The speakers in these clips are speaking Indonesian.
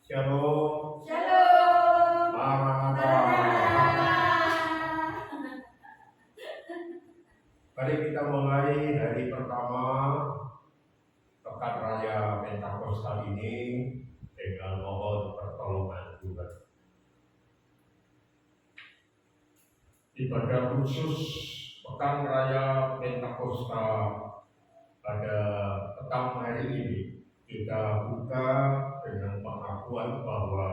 Shalom. Shalom. Maranatha. Mari kita mulai hari pertama pekan raya Pentakosta ini dengan mohon pertolongan Tuhan. Ibadah khusus pekan raya Pentakosta pada petang hari ini kita buka dengan pengakuan bahwa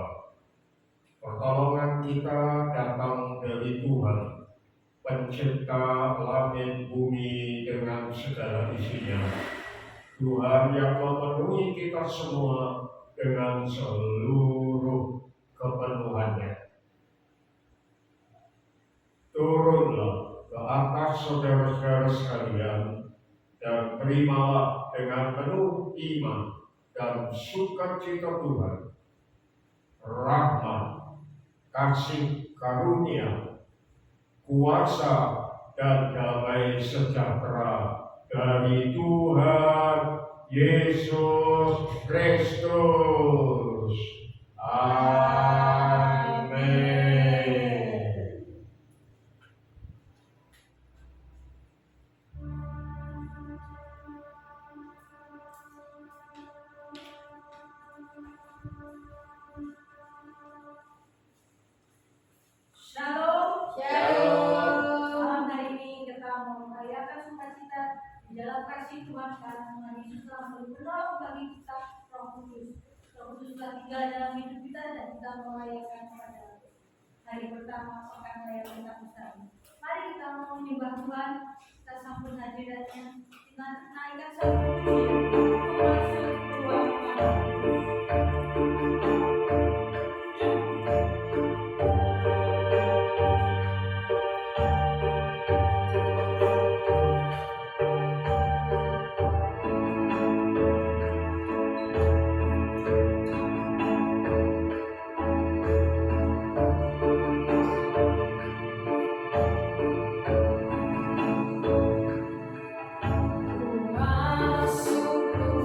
pertolongan kita datang dari Tuhan, Pencipta langit bumi dengan segala isinya. Tuhan yang memenuhi kita semua dengan seluruh kepenuhannya. Turunlah ke atas saudara-saudara sekalian dan terimalah dengan penuh iman dan sukacita Tuhan rahmat, kasih karunia, kuasa dan damai sejahtera dari Tuhan Yesus Kristus. Amin. Shalom. Shalom. Malam hari ini kita mau merayakan sukacita di dalam kasih Tuhan karena Tuhan Yesus telah berdoa bagi kita Roh Kudus. Roh Kudus telah tinggal dalam hidup kita dan kita merayakan pada hari pertama pekan raya Pentakosta ini. Mari kita mau menyembah Tuhan, kita sambut hadiratnya dengan naikkan satu pujian. Masuk ruang Maha Kudus. Masuk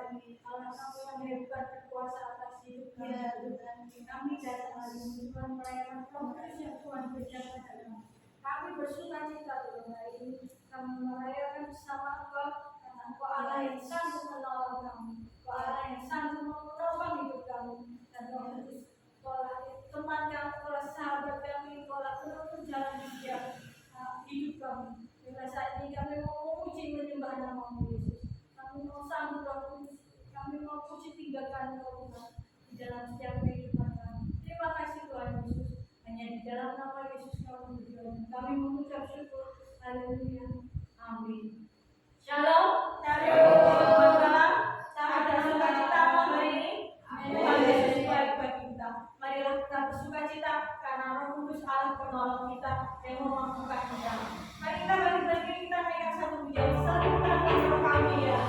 kami. Allah kamu yang hebat berkuasa atas hidup kami. Tuhan kami datang hari ini Tuhan merayakan Roh Kudus yang Tuhan berikan pada kami. Kami bersuka cita Tuhan hari ini. Kami merayakan bersama Engkau karena Engkau Allah yang sanggup menolong kami. Engkau Allah yang sanggup menopang hidup kami. Dan Roh Kudus, Engkau Allah teman kami, Engkau Allah sahabat kami, Engkau Allah penuntun jalan di setiap hidup kami. Bila saat ini kami mau memuji menyembah nama-Mu Yesus. Kami mau sambut Roh Kudus. Kami mau puji tinggalkan Engkau Tuhan di dalam setiap kehidupan kami. Terima kasih Tuhan Yesus. Hanya di dalam nama Yesus kami berdoa. Kami mengucap syukur. Haleluya. Amin. Shalom. Shalom. Salam. Ada sukacita hari ini. Tuhan Yesus baik bagi kita. Marilah kita bersukacita karena Roh Kudus Allah penolong kita yang memampukan kita. Mari kita bagi-bagi kita naikkan satu pujian. Satukan hidup kami ya.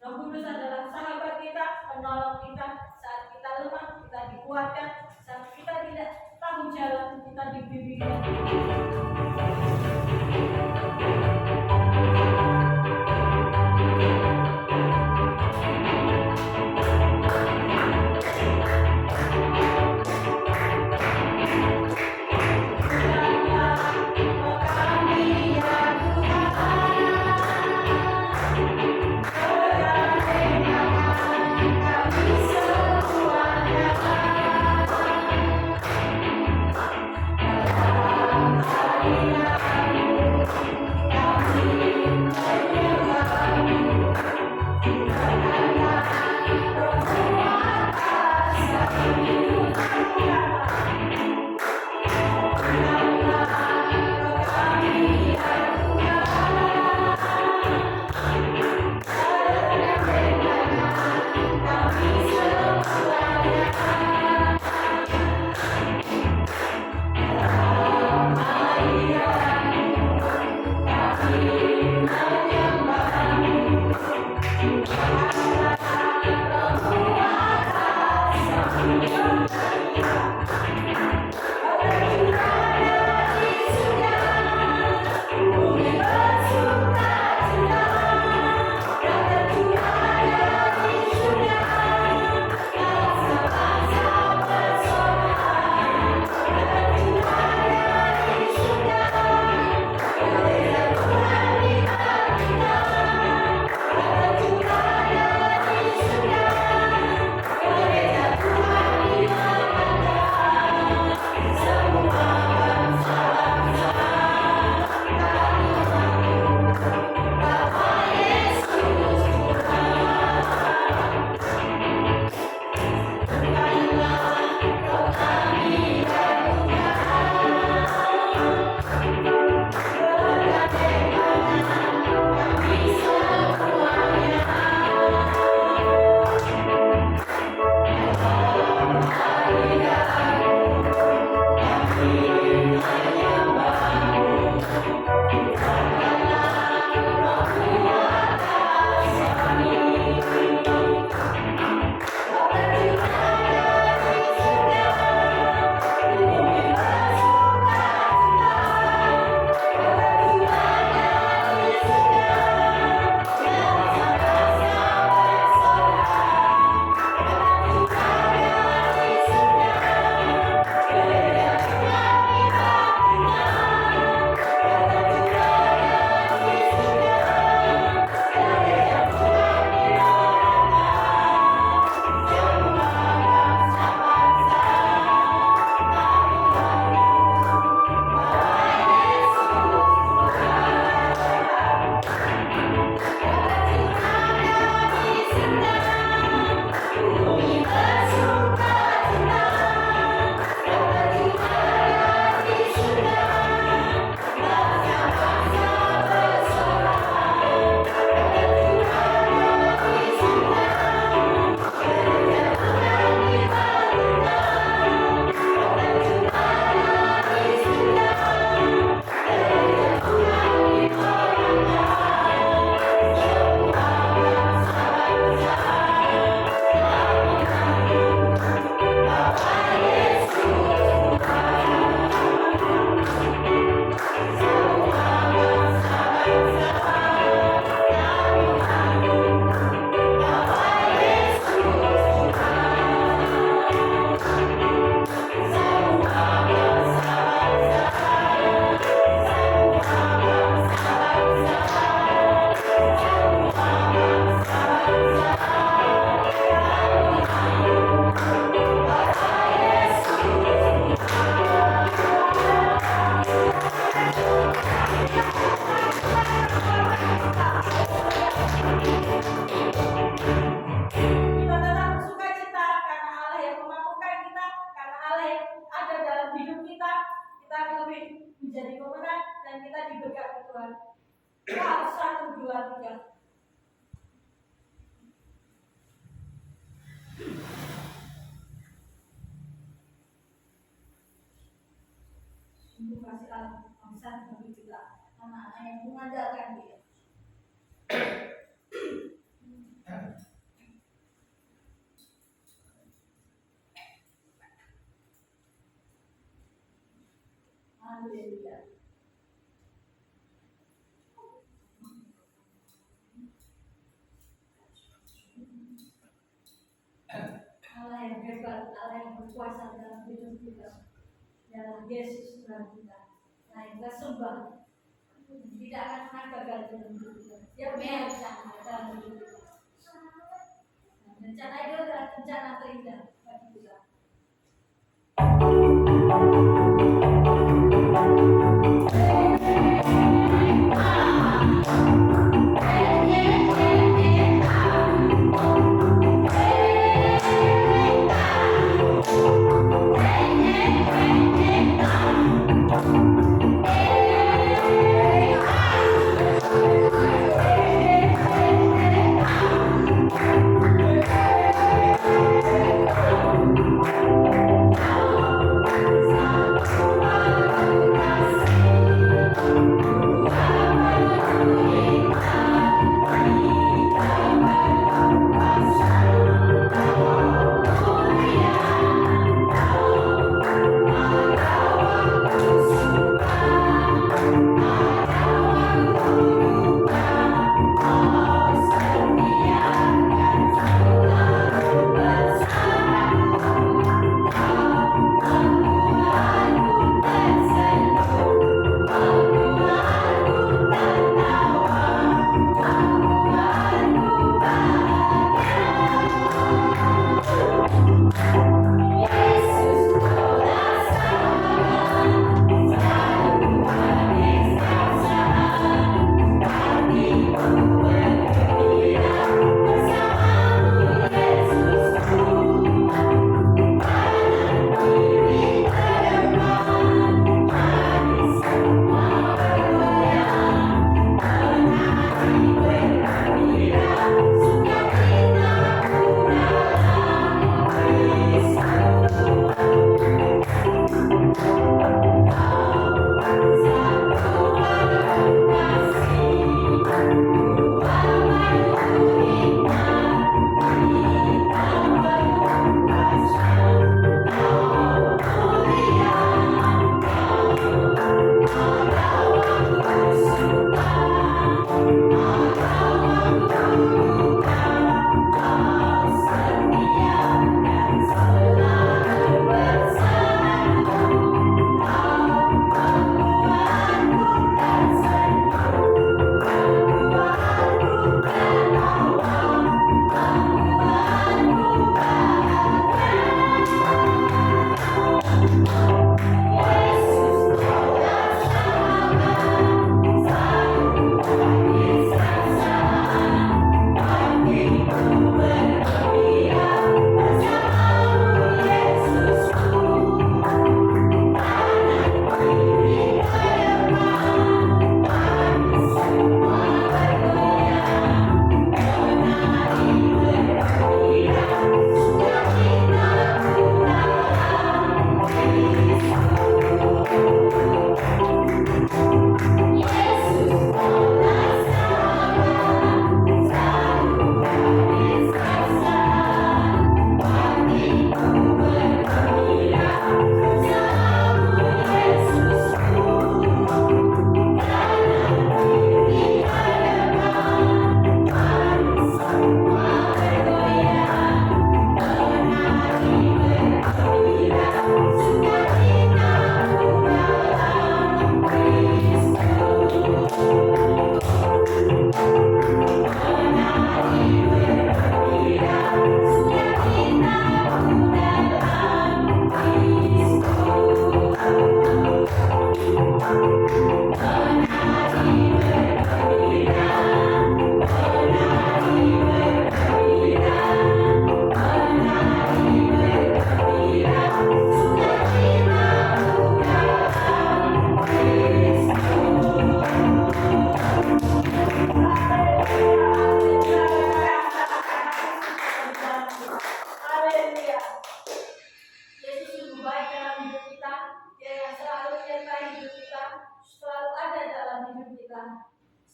Roh Kudus adalah sahabat kita, penolong kita. Saat kita lemah, kita dikuatkan. dan kita diberkati Tuhan. Wah, 1, 2, 3. Sungguh kasih Allah bangsa bagi kita, anak-anak yang mengandalkan Dia. Haleluya. Allah yang hebat, Allah yang berkuasa dalam hidup kita, dalam Yesus Tuhan kita. Nah, kita sembah, tidak akan pernah gagal dalam hidup kita. Dia punya rencana dalam hidup kita. Nah, rencana itu adalah rencana terindah bagi kita.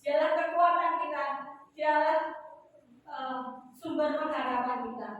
Dialah kekuatan kita, dialah sumber pengharapan kita.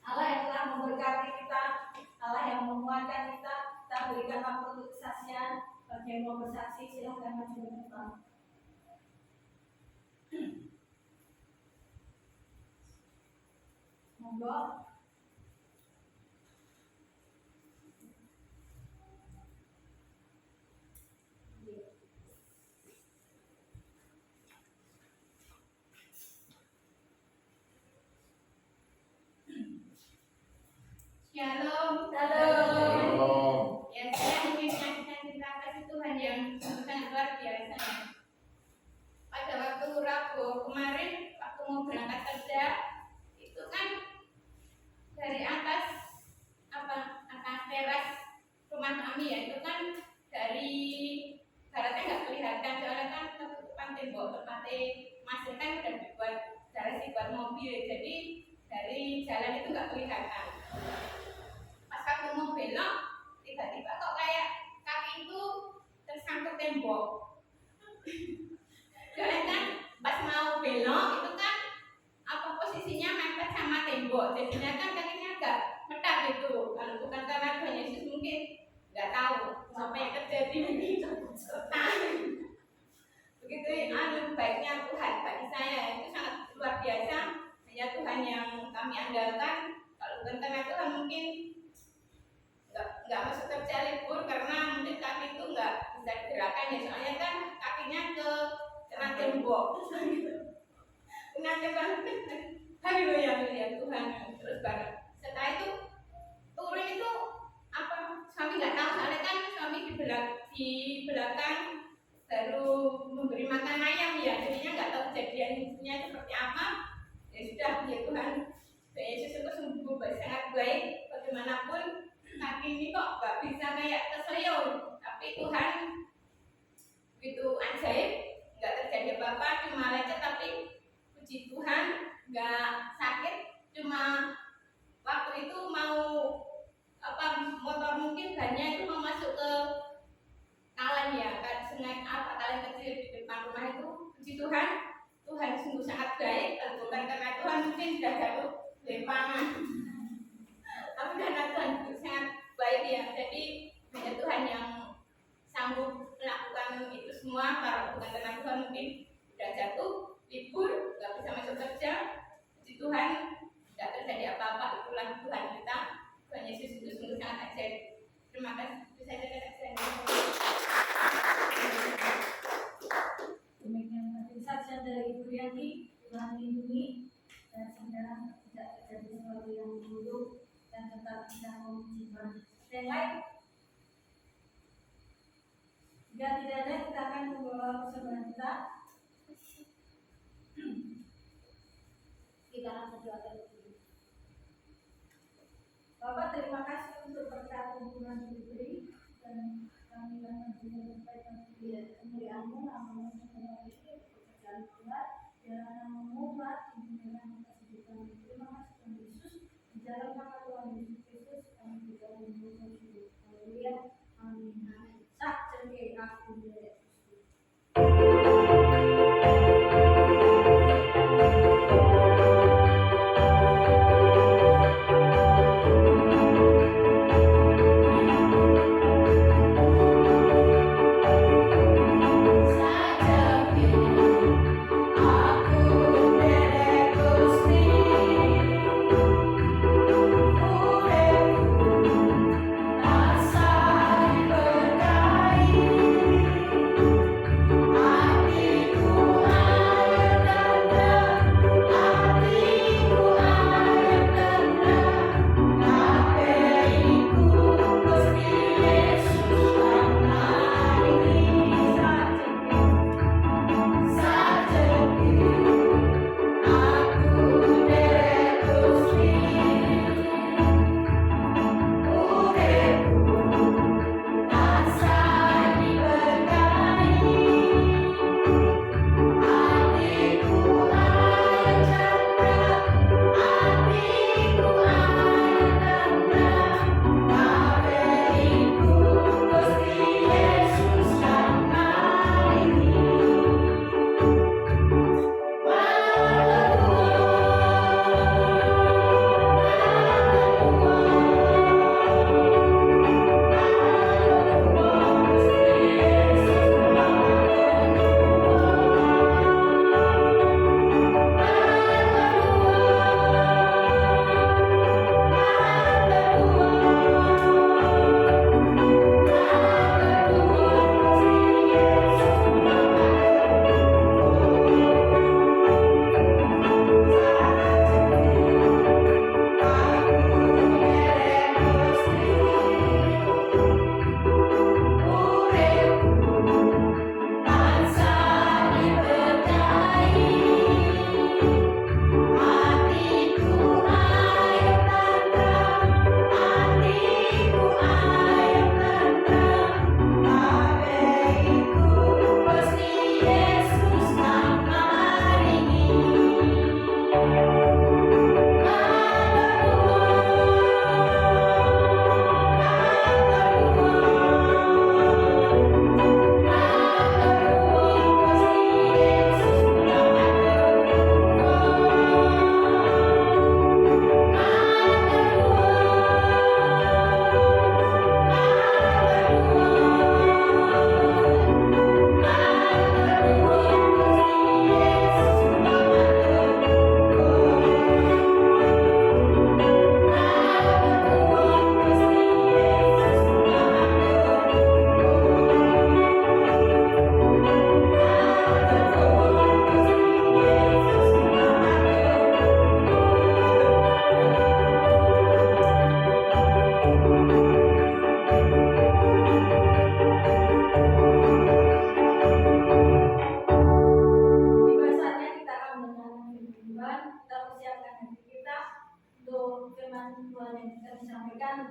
Allah yang telah memberkati kita, Allah yang menguatkan kita, kita berikan waktu untuk kesaksian. Bagi yang mau bersaksi, silahkan maju ke depan. Monggo. Shalom. Shalom. Ya, saya ingin menyaksikan cerita kasih Tuhan yang sangat luar biasa. Pada waktu Rabu kemarin, waktu mau berangkat kerja, itu kan dari atas teras haleluya, haleluya Tuhan. Terus baru setelah itu turun itu apa? Suami nggak tahu soalnya kan suami di belakang baru memberi makan ayam ya, jadinya nggak tahu kejadiannya seperti apa. Ya sudah, ya Tuhan, Tuhan Yesus itu sungguh sangat baik. Bagaimanapun kaki ini kok nggak bisa kayak keselio, tapi Tuhan itu ajaib, nggak terjadi apa-apa, cuma lecet tapi puji Tuhan nggak sakit, cuma waktu itu mau apa motor mungkin bannya itu mau masuk ke kalen ya, kan sungai apa kalen kecil di depan rumah itu. Puji Tuhan, Tuhan sungguh sangat baik, bukan karena Tuhan mungkin sudah jatuh lempangan, tapi karena Tuhan sangat baik ya. Jadi hanya Tuhan yang sanggup melakukan itu semua, kalau bukan karena Tuhan mungkin sudah jatuh, libur, nggak bisa masuk kerja. Puji Tuhan, tidak terjadi apa-apa. Itulah Tuhan kita. Tuhan Yesus itu sungguh sangat ajaib. Terima kasih. Itu saja kesaksian. Demikian tadi saksian dari Ibu Yanti, Tuhan lindungi dan saudara tidak terjadi sesuatu yang buruk dan tetap bisa memuji Tuhan. Yang lain, jika tidak ada, kita akan membawa persembahan kita. Kita akan berdoa terlebih. Bapak, terima kasih untuk berkat hubungan yang diberi dan kami akan menyampaikan kemuliaan-Mu, nama-Mu yang ini pekerjaan Tuhan, biarlah nama-Mu dengan kehidupan. Terima kasih Tuhan Yesus, di dalam nama Tuhan Yesus Kristus kami berdoa dan bersyukur. Haleluya, amin. Sak cerdik aku Yesus. Saja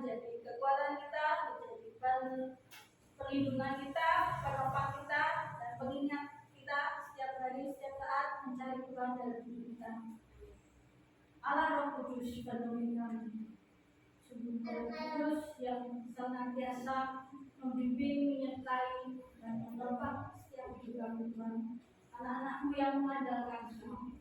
menjadi kekuatan kita, menjadi perlindungan kita, penopang kita, dan pengingat kita setiap hari, setiap saat mencari Tuhan dalam hidup kita. Allah Roh Kudus penuhi kami. Sungguh Roh Kudus yang senantiasa membimbing, menyertai, dan menopang setiap hidup kami Tuhan. Anak-anakmu yang mengandalkan Tuhan.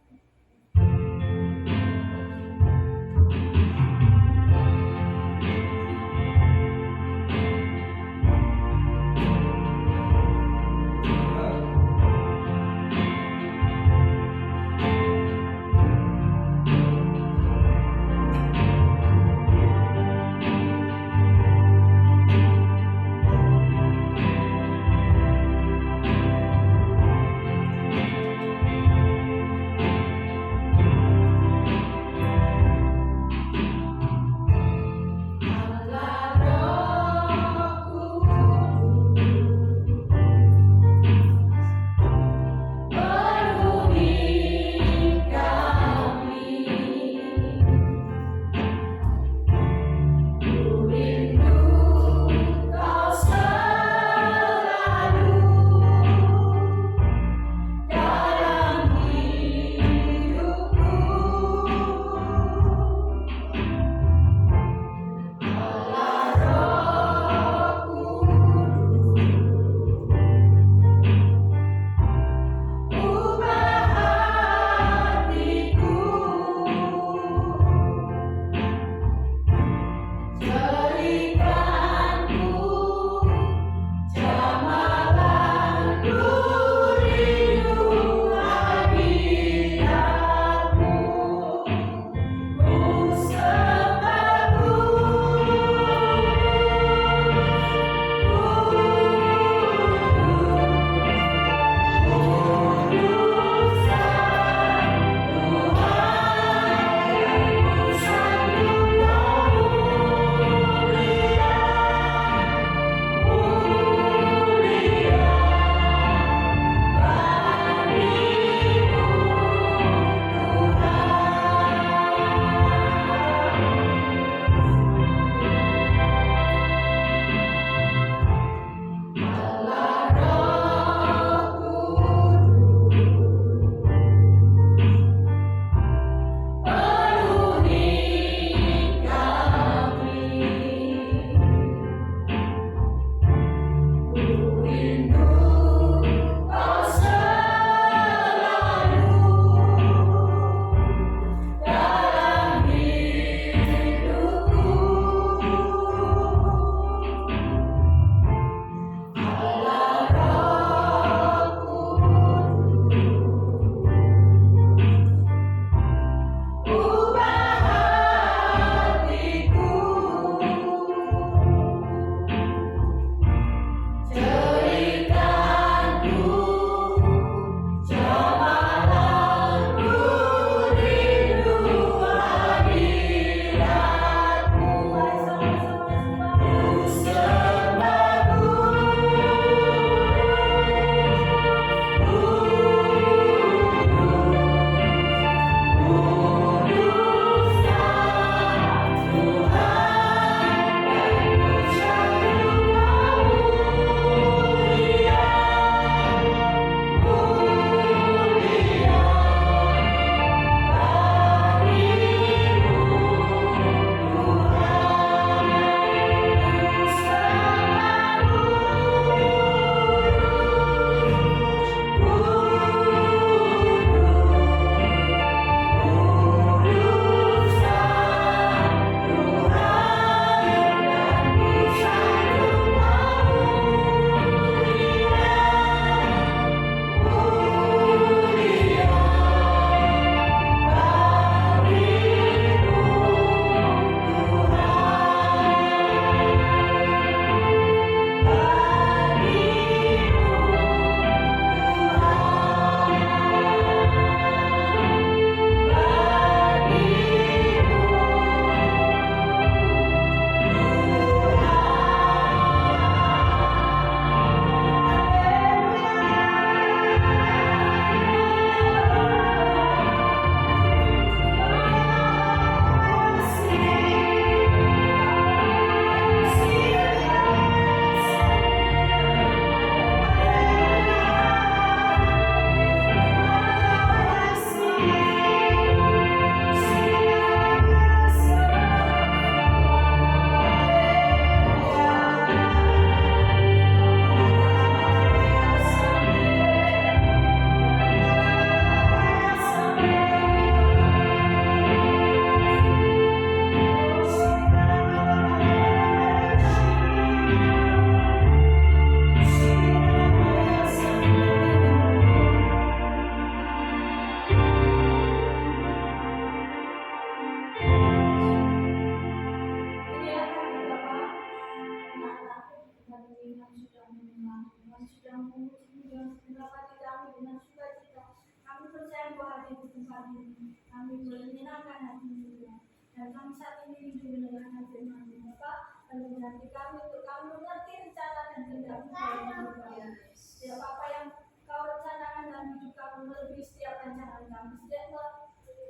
menyenangkan hati Tuhan. Dan kami saat ini hidup mendengarkan firman Bapak, dan berarti kami untuk kami mengerti rencana dan kehendak dalam hidup kami. Setiap apa yang kau rencanakan dalam hidup kami melebihi setiap rencana kami, setiap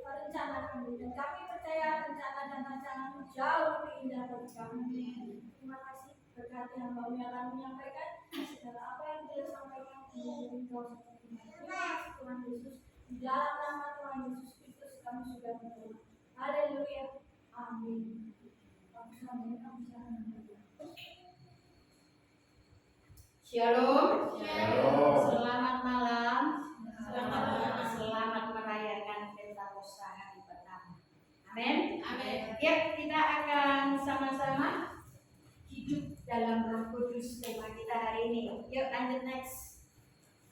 rencana kami, dan kami percaya rencana dan rancangan jauh lebih indah bagi kami. Terima kasih berkati hamba-Mu yang akan menyampaikan segala apa yang Dia sampaikan menjadi doa seperti ini. Terima kasih Tuhan Yesus, di dalam nama Tuhan Yesus Kristus kami sudah berdoa. Haleluya, amin. Shalom. Shalom. Selamat malam. Selamat merayakan Pentakosta hari pertama. Amin. Amin. Ya, kita akan sama-sama hidup dalam Roh Kudus, tema kita hari ini. Yuk lanjut next.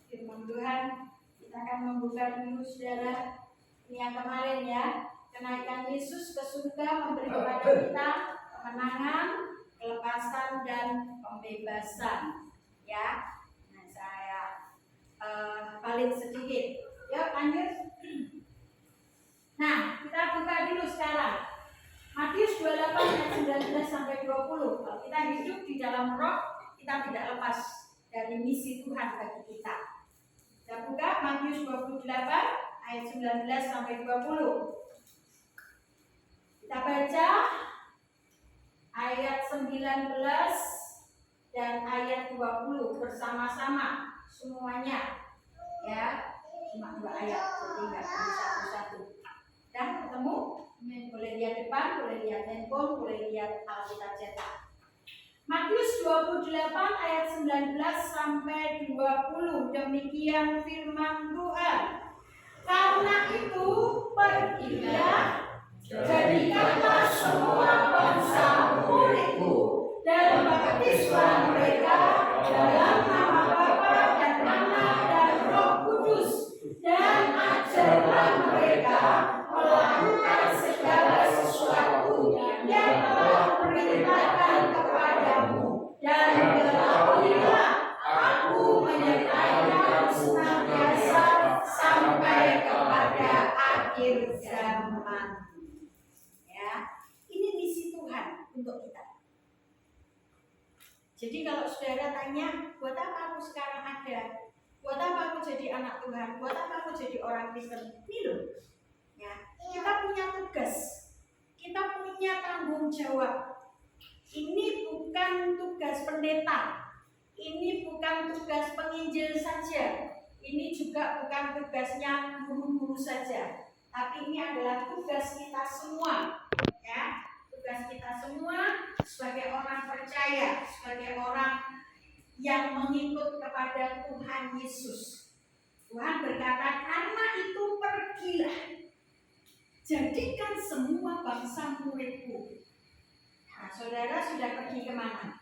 Firman Tuhan, kita akan membuka dulu saudara. Ini yang kemarin ya, kenaikan Yesus ke surga memberi kepada kita kemenangan, kelepasan dan pembebasan. Ya, nah saya balik sedikit. Yuk lanjut. Nah, kita buka dulu sekarang Matius 28 ayat 19 sampai 20. Kalau kita hidup di dalam Roh, kita tidak lepas dari misi Tuhan bagi kita. Kita buka Matius 28 ayat 19 sampai 20. Kita baca ayat 19 dan ayat 20 bersama-sama semuanya. Ya, cuma 2 ayat, jadi nggak bisa satu-satu. Dan ketemu? Boleh lihat depan, boleh lihat handphone, boleh lihat Alkitab cetak. Matius 28 ayat 19 sampai 20. Demikian firman Tuhan. Karena itu pergilah, jadikanlah semua bangsa muridku dan baptislah mereka dalam nama Bapa dan Anak dan Roh Kudus, dan ajarlah mereka melakukan segala sesuatu yang telah perintahkan kepadamu, dan ketahuilah aku menyertai kamu senantiasa sampai kepada akhir zaman. Ya, ini misi Tuhan untuk kita. Jadi kalau saudara tanya, buat apa aku sekarang ada? Buat apa aku jadi anak Tuhan? Buat apa aku jadi orang Kristen? Ini loh. Ya, kita punya tugas. Kita punya tanggung jawab. Ini bukan tugas pendeta. Ini bukan tugas penginjil saja. Ini juga bukan tugasnya guru-guru saja. Tapi ini adalah tugas kita semua. Ya, tugas kita semua sebagai orang percaya, sebagai orang yang mengikut kepada Tuhan Yesus. Tuhan berkata, karena itu pergilah, jadikan semua bangsa muridku. Nah, saudara sudah pergi kemana?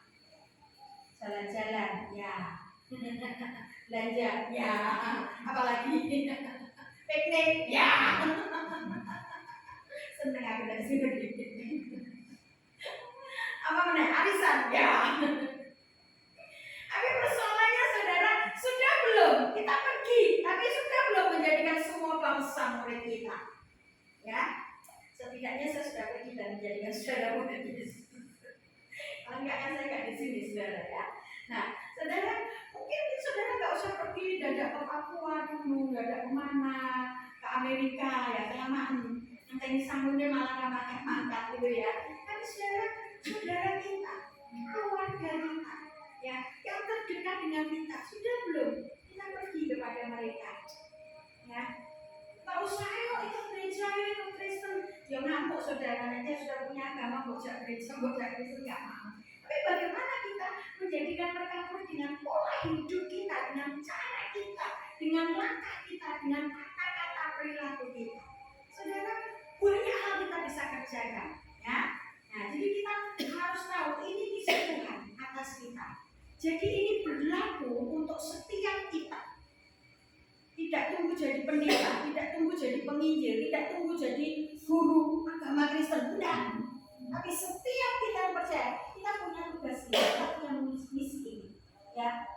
Jalan-jalan, ya. Belanja, ya. Apalagi piknik, ya. Seneng aku dari sini. Apa mana? Arisan, ya. Tapi persoalannya saudara, sudah belum kita pergi, tapi sudah belum menjadikan semua bangsa murid kita. Ya, setidaknya saya sudah pergi dan menjadikan saudara murid Yesus. Kalau enggak kan saya enggak di sini saudara ya. Nah, saudara mungkin saudara nggak usah pergi dadak ke Papua dulu, dadak kemana, ke Amerika ya, kelamaan. Nanti ini sambungnya malah pakai mangkat gitu ya. Tapi saudara kita, keluarga kita, ya, yang terdekat dengan kita, sudah belum kita pergi kepada mereka, ya. Nggak usah ayo ikut gereja, ayo ikut Kristen. Ya ngantuk saudara, nanti sudah punya agama bocah gereja, bocah Kristen nggak mau. Tapi bagaimana kita menjadikan mereka dengan pola hidup kita, dengan cara kita, dengan langkah kita, dengan kata-kata perilaku kita. Saudara, banyak hal kita bisa kerjakan, ya. Nah, jadi kita harus tahu ini misi Tuhan atas kita. Jadi ini berlaku untuk setiap kita. Tidak tunggu jadi pendeta, tidak tunggu jadi penginjil, tidak tunggu jadi guru agama Kristen, bukan. Tapi setiap kita yang percaya, kita punya tugas, kita punya misi ini. Ya,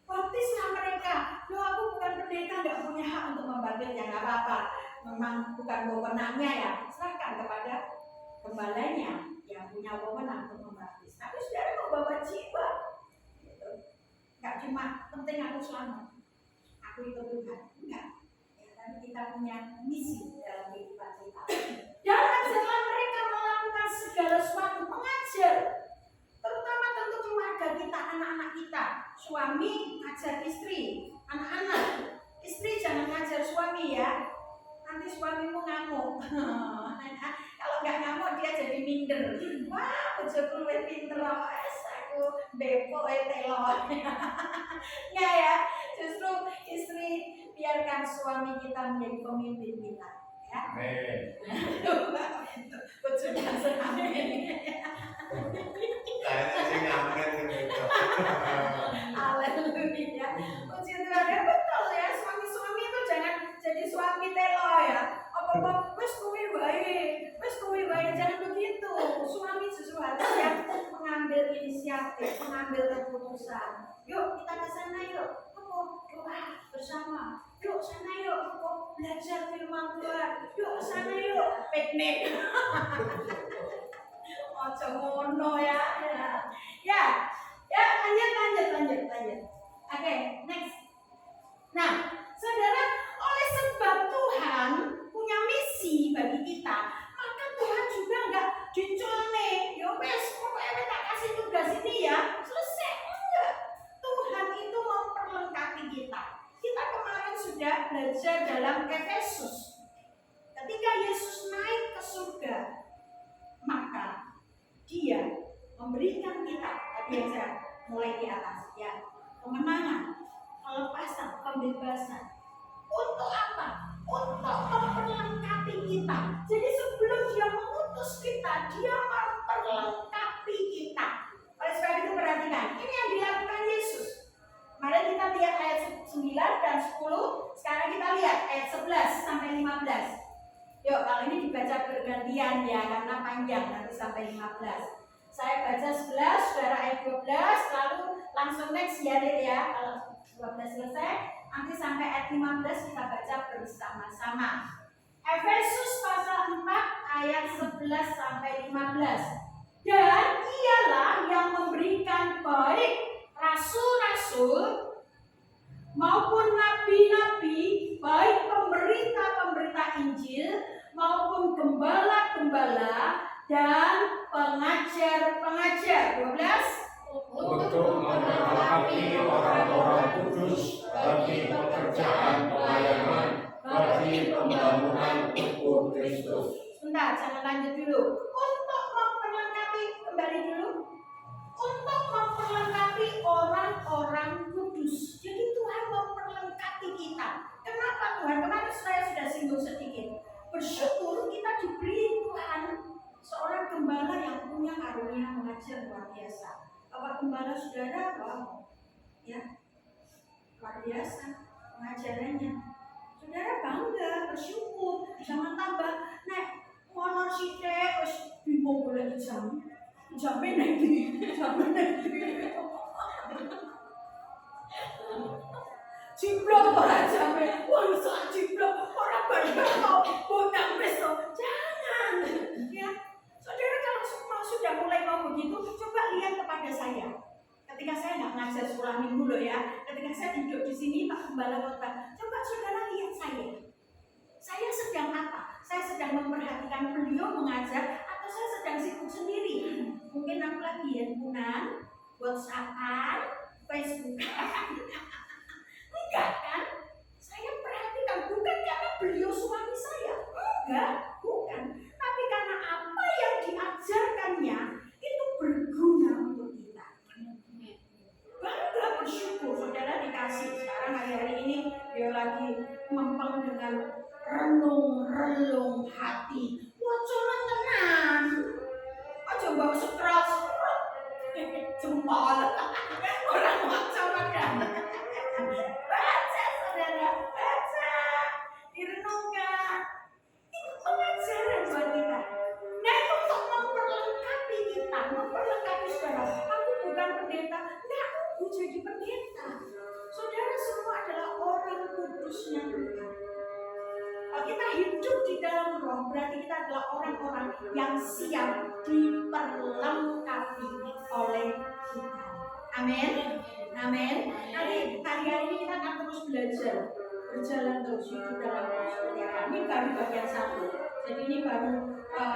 baptislah mereka. Loh, aku bukan pendeta, nggak punya hak untuk membaptis, ya nggak apa-apa. Memang bukan wewenang wewenangnya ya, serahkan kepada gembalanya yang punya wewenang untuk membaptis. Tapi saudara mau bawa jiwa, gitu. Nggak cuma penting aku selamat, aku ikut Tuhan, enggak. Ya, tapi kita punya misi dalam kehidupan kita. Dan ajarlah mereka melakukan segala sesuatu, mengajar, terutama tentu keluarga kita, anak-anak kita. Suami ngajar istri, anak-anak, istri jangan ngajar suami ya. Nanti suamimu ngamuk. Kalau nggak ngamuk dia jadi minder. Wah, bojoku luwih pinter aku bepo telo. Nggak ya, justru istri biarkan suami kita menjadi pemimpin kita. Ya. Amin. Bojonya senang. Saya sih ngamen gitu. Haleluya. Puji Tuhan ya, betul ya, suami-suami itu jangan jadi suami telo ya. Apa-apa wis kuwi wae, jangan begitu. Suami justru harus yang mengambil inisiatif, mengambil keputusan. Yuk kita ke sana yuk. Apa? Doa bersama. Yuk sana yuk. Apa? Belajar firman Tuhan. Yuk sana yuk. Piknik. Ojo ngono ya. Ya, lanjut. Oke, next. Nah, saudara, oleh sebab Tuhan punya misi bagi kita, maka Tuhan juga enggak dicolne. Ya wes, pokoknya tak kasih tugas ini ya, selesai. Enggak. Tuhan itu memperlengkapi kita. Kita kemarin sudah belajar dalam Efesus. Ketika Yesus naik ke surga, maka Dia memberikan kita, tadi yang saya mulai di atas ya, kemenangan, kelepasan, pembebasan. Untuk apa? Untuk memperlengkapi kita. Jadi sebelum Dia mengutus kita, Dia memperlengkapi kita. Oleh sebab itu perhatikan, ini yang dilakukan Yesus. Mari kita lihat ayat 9 dan 10. Sekarang kita lihat ayat 11 sampai 15. Yuk, kalau ini dibaca bergantian ya, karena panjang nanti sampai 15. Saya baca 11, saudara ayat 12, lalu langsung next ya deh ya. Kalau 12 selesai, nanti sampai ayat 15 kita baca bersama-sama. Efesus pasal 4 ayat 11 sampai 15. Dan Ialah yang memberikan baik rasul-rasul maupun nabi-nabi, baik pemberita-pemberita Injil maupun gembala-gembala dan pengajar-pengajar. 12. Untuk memperlengkapi orang-orang kudus bagi pekerjaan pelayanan, bagi pembangunan tubuh Kristus. Sebentar, jangan lanjut dulu. Untuk memperlengkapi, kembali dulu. Untuk memperlengkapi orang-orang kudus. Jadi Tuhan memperlengkapi kita. Kenapa Tuhan? Kemarin saya sudah singgung sedikit. Bersyukur kita diberi Tuhan seorang gembala yang punya karunia mengajar luar biasa. Bapak gembala saudara, wow, ya, luar biasa pengajarannya. Saudara bangga, bersyukur, jangan tambah, nek honor sithik wis bingung golek jam. Jame nek iki, jame nek iki. Ciplok ora jame, wong sak ciplok ora bareng bonang wis to. Jangan, ya. Saudara kalau semua sudah mulai mau begitu, coba lihat kepada saya. Ketika saya nggak mengajar sekolah minggu loh ya, ketika saya duduk di sini Pak Gembala Kota, coba saudara lihat saya. Saya sedang apa? Saya sedang memperhatikan beliau mengajar atau saya sedang sibuk sendiri? Mungkin aku lagi handphonean, WhatsAppan, Facebookan. Enggak kan? Saya perhatikan bukan karena beliau suami saya, enggak, bukan. Tapi karena apa yang diajarkannya itu berguna untuk kita. Bangga, bersyukur saudara dikasih. Sekarang hari-hari ini dia lagi mempeng dengan relung hati. Wacana tenan. Aja bawa stres. Jempol. Orang wacana kan. Baca saudara, baca. Direnungkan. Itu pengajaran buat kita. Nah, itu untuk memperlengkapi kita, memperlengkapi saudara. Aku bukan pendeta, enggak, aku jadi pendeta. Saudara semua adalah orang kudusnya Tuhan. Kalau kita hidup di dalam roh, siap diperlengkapi oleh Tuhan. Amin. Amin. Hari-hari ini kita akan terus belajar, berjalan terus hidup dalam persekutuan. Ini baru bagian 1. Jadi ini baru ya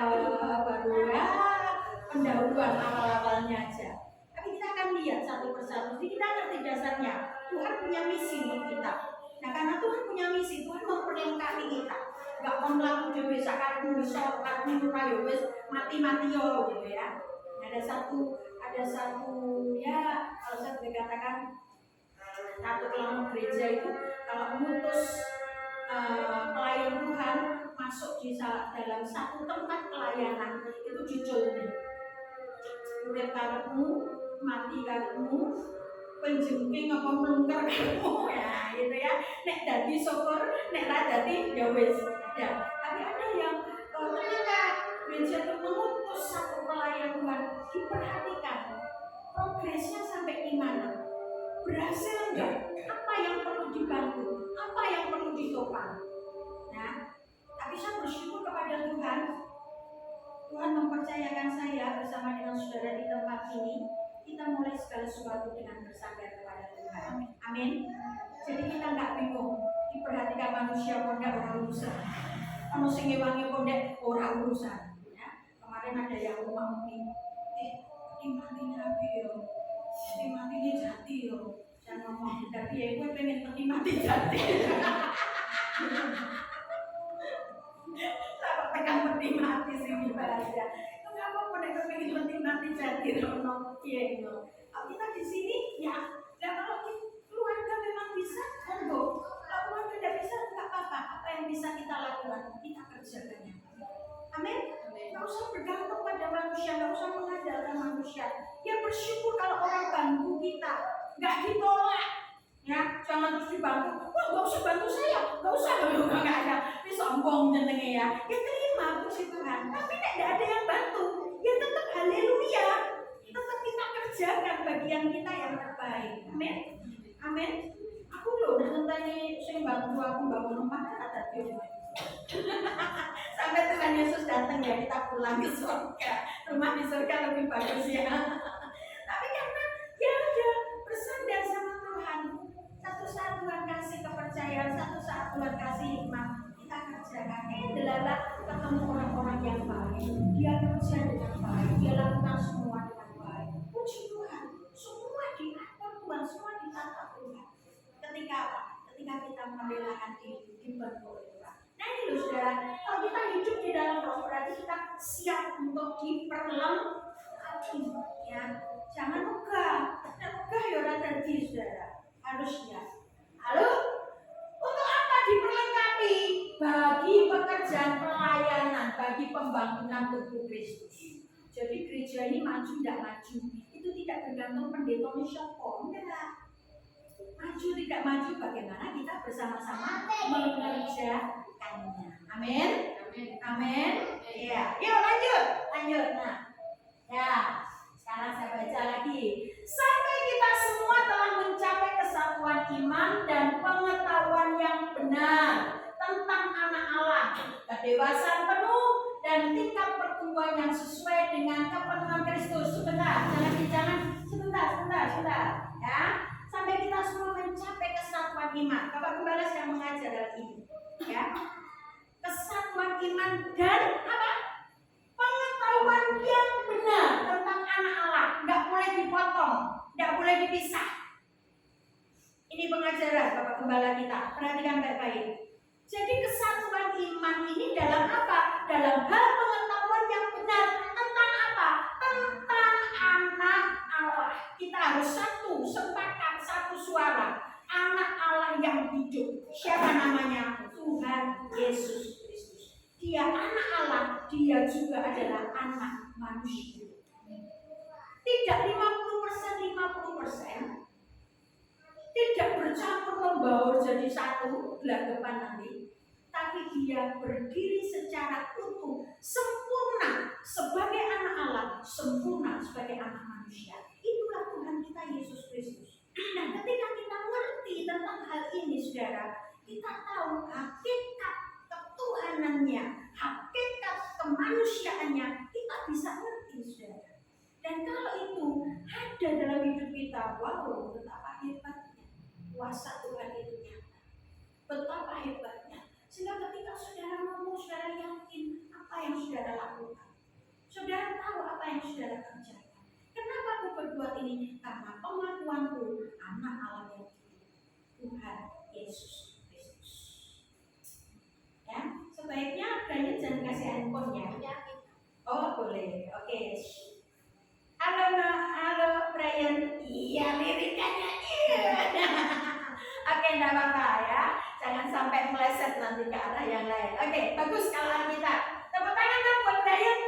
pendahuluan awal-awalnya aja. Tapi kita akan lihat satu persatu. Jadi kita ngerti dasarnya. Tuhan punya misi untuk kita. Nah karena Tuhan punya misi, Tuhan memperlengkapi kita. Gak mau melakukan dewe sakarmu bisa aku rayo wis mati-mati yo gitu ya. Ada satu ya kalau saya boleh katakan satu kelompok gereja itu kalau mengutus pelayan Tuhan masuk di dalam satu tempat pelayanan itu jujur nih. Urip karepmu, mati karepmu, penjengking apa melungker karepmu ya gitu ya. Nek dadi syukur, nek ra dadi ya wis. Ya, tapi ada yang ketika gereja itu mengutus satu pelayan Tuhan diperhatikan progresnya sampai di mana, berhasil enggak, apa yang perlu dibantu, apa yang perlu ditopang. Nah, tapi saya bersyukur kepada Tuhan. Tuhan mempercayakan saya bersama dengan saudara di tempat ini. Kita mulai segala sesuatu dengan bersandar kepada Tuhan. Amin. Jadi kita nggak bingung. Diperhatikan manusia pondok orang urusan. Kalau sing ngewangi pondok orang urusan. Ya. Kemarin ada yang ngomong ini matinya apa yo? Matinya jati yo. Jangan ngomong tapi ya gue pengen mati jati. Sama tekan mati sih bahasa. Kenapa pondok pengen mati jati rono kiye yo. Kita di sini ya. Dan kalau keluarga memang bisa, monggo. Kalau tidak bisa, nggak apa-apa. Apa yang bisa kita lakukan, kita kerjakannya. Amin. Nggak usah bergantung pada manusia, nggak usah mengandalkan manusia. Ya bersyukur kalau orang bantu kita, nggak ditolak. Ya, jangan terus dibantu. Wah, nggak usah bantu saya, nggak usah. Nggak ada. Ini sombong jenenge ya. Ya terima puji Tuhan. Tapi tidak ada yang bantu. Ya tetap haleluya. Tetap kita kerjakan bagian kita yang terbaik. Amin. Amin. Aku loh nentani sing bantu aku bangun rumah ada tadi. Sampai Tuhan Yesus datang ya kita pulang ke surga. Rumah di surga lebih bagus ya. Tapi karena ya udah bersandar sama Tuhan. Satu saat Tuhan kasih kepercayaan, satu saat Tuhan kasih hikmat, kita kerjakan. Adalah ketemu orang-orang yang baik. Dia kerja dengan baik. Dia lakukan semua dengan baik. Puji Tuhan. Semua diatur Tuhan, semua ditata Tuhan. Ketika apa? Ketika kita merelakan diri dibantu oleh Tuhan. Nah ini loh saudara, kalau kita hidup di dalam roh berarti kita siap untuk diperlengkapi. Ya, jangan megah. Nah, megah ya orang tadi saudara. Harusnya. Lalu untuk apa diperlengkapi? Bagi pekerjaan pelayanan, bagi pembangunan tubuh Kristus. Jadi gereja ini maju tidak maju itu tidak bergantung pendeta siapa, enggak. Maju tidak maju bagaimana kita bersama-sama mengerjakannya. Amin. Amin. Ya, yuk lanjut. Nah, ya sekarang saya baca lagi. Sampai kita semua telah mencapai kesatuan iman dan pengetahuan yang benar tentang anak Allah, kedewasaan penuh dan tingkat pertumbuhan yang sesuai dengan kepenuhan Kristus. Sebentar. Ya, sampai kita semua mencapai kesatuan iman. Bapak Gembala sedang mengajar hal ini. Ya, kesatuan iman dan apa? Pengetahuan yang benar tentang anak Allah. Nggak boleh dipotong, nggak boleh dipisah. Ini pengajaran Bapak Gembala kita. Perhatikan baik-baik. Jadi kesatuan iman ini dalam apa? Dalam hal pengetahuan yang benar tentang apa? Tentang anak Allah. Kita harus satu, sepakat, satu suara. Anak Allah yang hidup. Siapa namanya? Tuhan Yesus Kristus. Dia anak Allah, dia juga adalah anak manusia. Tidak 50%, tidak bercampur membaur jadi satu gelagapan nanti, tapi dia berdiri secara utuh, sempurna sebagai anak Allah, sempurna sebagai anak manusia. Itulah Tuhan kita Yesus Kristus. Nah, ketika kita mengerti tentang hal ini, saudara, kita tahu hakikat ketuhanannya, hakikat kemanusiaannya, saudara, wow, betapa hebatnya kuasa Tuhan itu nyata. Betapa hebatnya. Sehingga ketika saudara ngomong, saudara yakin apa yang saudara lakukan. Saudara tahu apa yang saudara kerjakan. Kenapa aku berbuat ini? Karena pengakuanku anak Allah yang hidup, Tuhan Yesus Kristus. Ya, sebaiknya Brian jangan kasih handphone ya. Oh boleh, oke. Halo Brian. Iya lirikannya iya. Oke, enggak apa-apa ya. Jangan sampai meleset nanti ke arah yang lain. Oke, bagus kalau kita. Tepuk tangan dong buat Brian.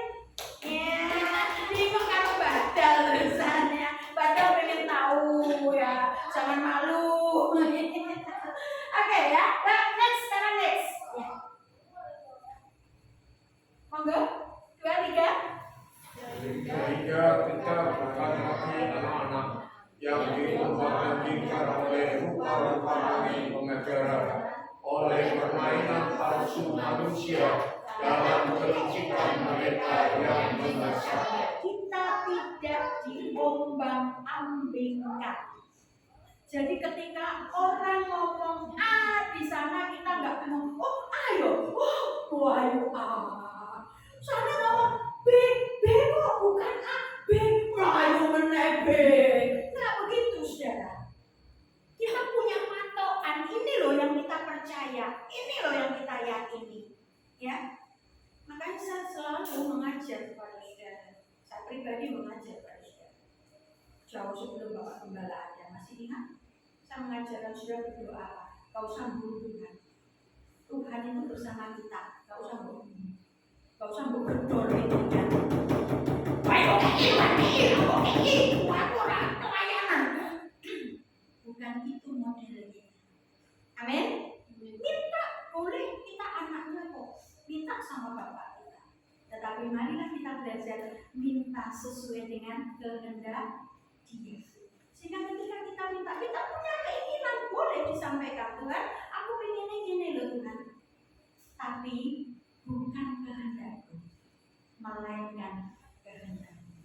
Ya, bingung kalau badal tulisannya. Badal pengen tahu ya. Jangan malu. Oke ya. Nah, next, sekarang next. Ya. Monggo. 2, 3. Sehingga kita bukan lagi anak-anak yang diubah-ubahkan oleh rupa-rupa kami pengajaran, oleh permainan palsu manusia dalam kelicikan mereka yang menyesatkan. Kita tidak diombang-ambingkan. Jadi ketika orang ngomong A di sana kita nggak ngomong oh ayo, ayo A. Sana ngomong B kok bukan A, B, ayo meneh B. Nggak begitu saudara. Kita punya patokan, ini loh yang kita percaya, ini loh yang kita yakini, ya. Makanya saya selalu mengajar kepada saudara. Saya pribadi mengajar kepada saudara. Jauh sebelum Bapak Gembala ada, masih ingat? Saya mengajarkan saudara berdoa, kau sambung Tuhan. Tuhan itu bersama kita, kau sambung. Kau sambung berdor itu kan. Ayo aku orang pelayanan. Bukan itu modelnya. Amin. Minta boleh, kita anaknya kok. Minta sama Bapak kita. Tetapi marilah kita belajar minta sesuai dengan kehendak Dia. Sehingga ketika kita minta, kita punya keinginan boleh disampaikan, Tuhan, aku pengennya gini loh Tuhan. Tapi bukan kehendakku, melainkan kehendakmu.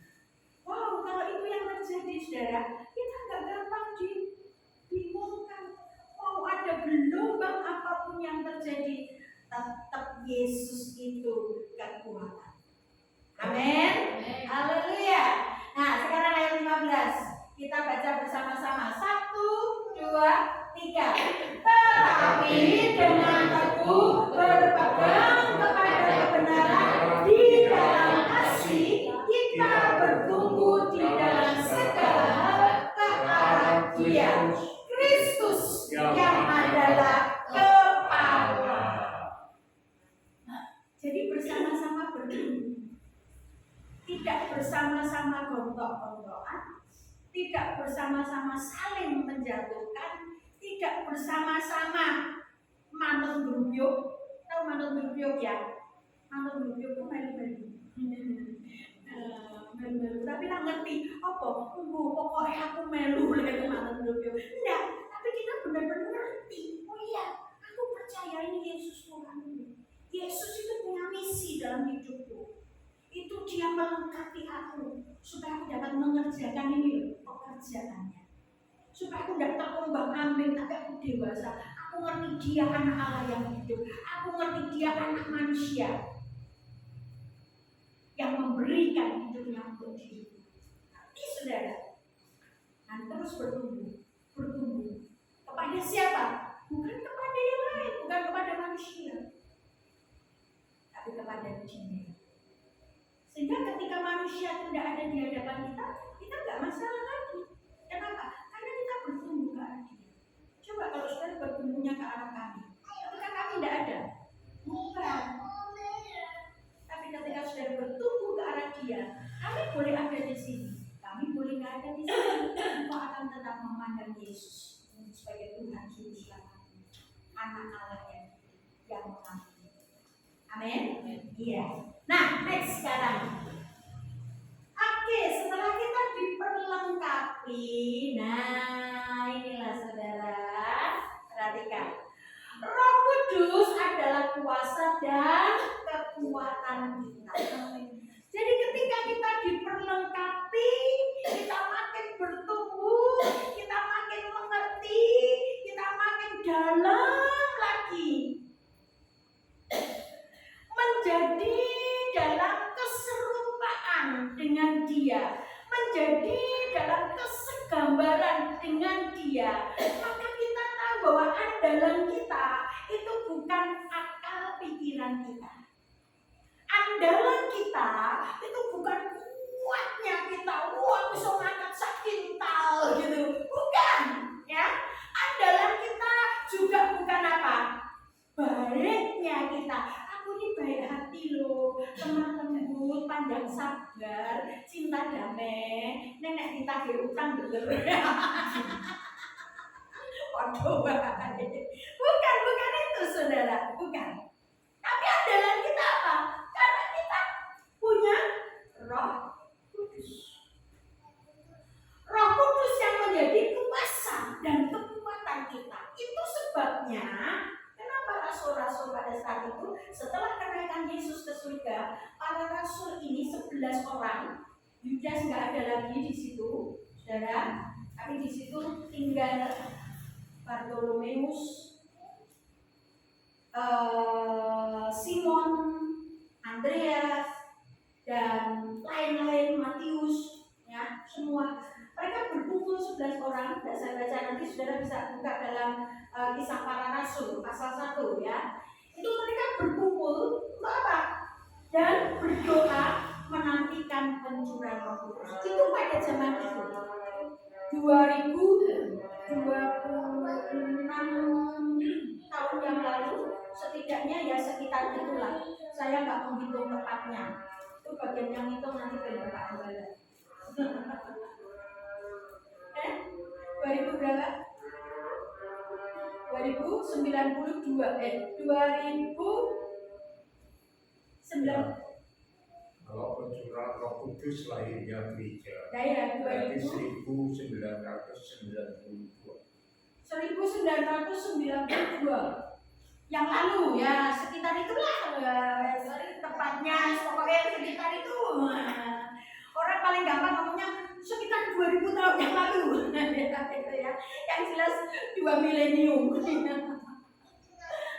Wow, kalau itu yang terjadi, saudara, kita nggak gampang dibingungkan. Mau ada gelombang apapun yang terjadi, tetap Yesus itu kekuatan. Amin. Haleluya. Nah, sekarang ayat 15. Kita baca bersama-sama. 1, 2, 3. Tetapi dengan teguh berpegang kepada kebenaran di dalam kasih, kita bertumbuh di dalam segala hal ke arah Dia, Kristus yang adalah kepala. Jadi bersama-sama bertumbuh, tidak bersama-sama gontok-gontokan, tidak bersama-sama saling menjatuhkan, tidak bersama-sama manut grubyuk. Tahu manut grubyuk ya? Manut grubyuk itu melu-melu. Melu-melu. Tapi nggak ngerti apa? Pokoknya aku melu lagi manut grubyuk. Enggak. Tapi kita benar-benar ngerti. Oh iya, aku percaya ini Yesus Tuhan. Yesus itu punya misi dalam hidupku. Itu Dia melengkapi aku supaya aku dapat mengerjakan ini pekerjaannya. Supaya aku tidak terombang-ambing, tapi aku dewasa. Aku ngerti Dia anak Allah yang hidup. Aku ngerti Dia anak manusia yang memberikan hidupnya untuk diriku. Nanti saudara, dan terus bertumbuh. Kepada siapa? Bukan kepada yang lain, bukan kepada manusia, tapi kepada Dia. Sehingga ketika manusia tidak ada di hadapan kita nggak masalah lagi. Kenapa? Karena kita bertumbuh ke arah Dia. Coba kalau saudara bertumbuhnya ke arah kami, ketika kami tidak ada, bukan. Tapi ketika saudara bertumbuh ke arah Dia, kami boleh ada di sini, kami boleh nggak ada di sini, kita akan tetap memandang Yesus sebagai Tuhan Juru Selamat, Anak Allah yang mengampuni. Amin. Iya. Nah, next sekarang. Oke, setelah kita diperlengkapi, nah inilah saudara, perhatikan. Roh Kudus adalah kuasa dan kekuatan kita. Jadi ketika kita diperlengkapi, kita makin bertumbuh, Dia, maka kita tahu bahwa andalan kita itu bukan akal pikiran kita. Andalan kita itu bukan kuatnya kita, wah bisa ngangkat sakintal gitu, bukan ya. Andalan kita juga bukan apa, baiknya kita. Aku ini baik hati loh, lemah lembut, pandang sabar, cinta damai, nenek ditagih utang bener. Waduh, bukan itu saudara, bukan. Tapi andalan kita apa? Karena kita punya Roh Kudus. Roh Kudus yang menjadi kuasa dan kekuatan kita. Itu sebabnya kenapa rasul-rasul pada saat itu setelah kenaikan Yesus ke surga, para rasul ini 11 orang, Yudas nggak ada lagi di situ, saudara. Tapi di situ tinggal Bartolomeus, Simon, Andreas, dan lain-lain, Matius, ya semua. Mereka berkumpul 11 orang. Dan saya baca nanti saudara bisa buka dalam Kisah Para Rasul pasal 1 ya. Itu mereka berkumpul untuk apa? Dan berdoa menantikan pencurahan Roh Kudus. Itu pada zaman itu 2026 tahun yang lalu, setidaknya ya sekitar itulah. Saya nggak menghitung tepatnya. Itu bagian yang itu nanti benar Pak Gembala. 2000 berapa? 2092 2009. Kalau pencurahan Roh Kudus lahirnya gereja. Ya, Berarti 1992. 1992 yang lalu ya, sekitar itulah ya, tepatnya pokoknya sekitar itu. Orang paling gampang ngomongnya sekitar 2000 tahun yang lalu. Ya. Yang jelas 2 milenium.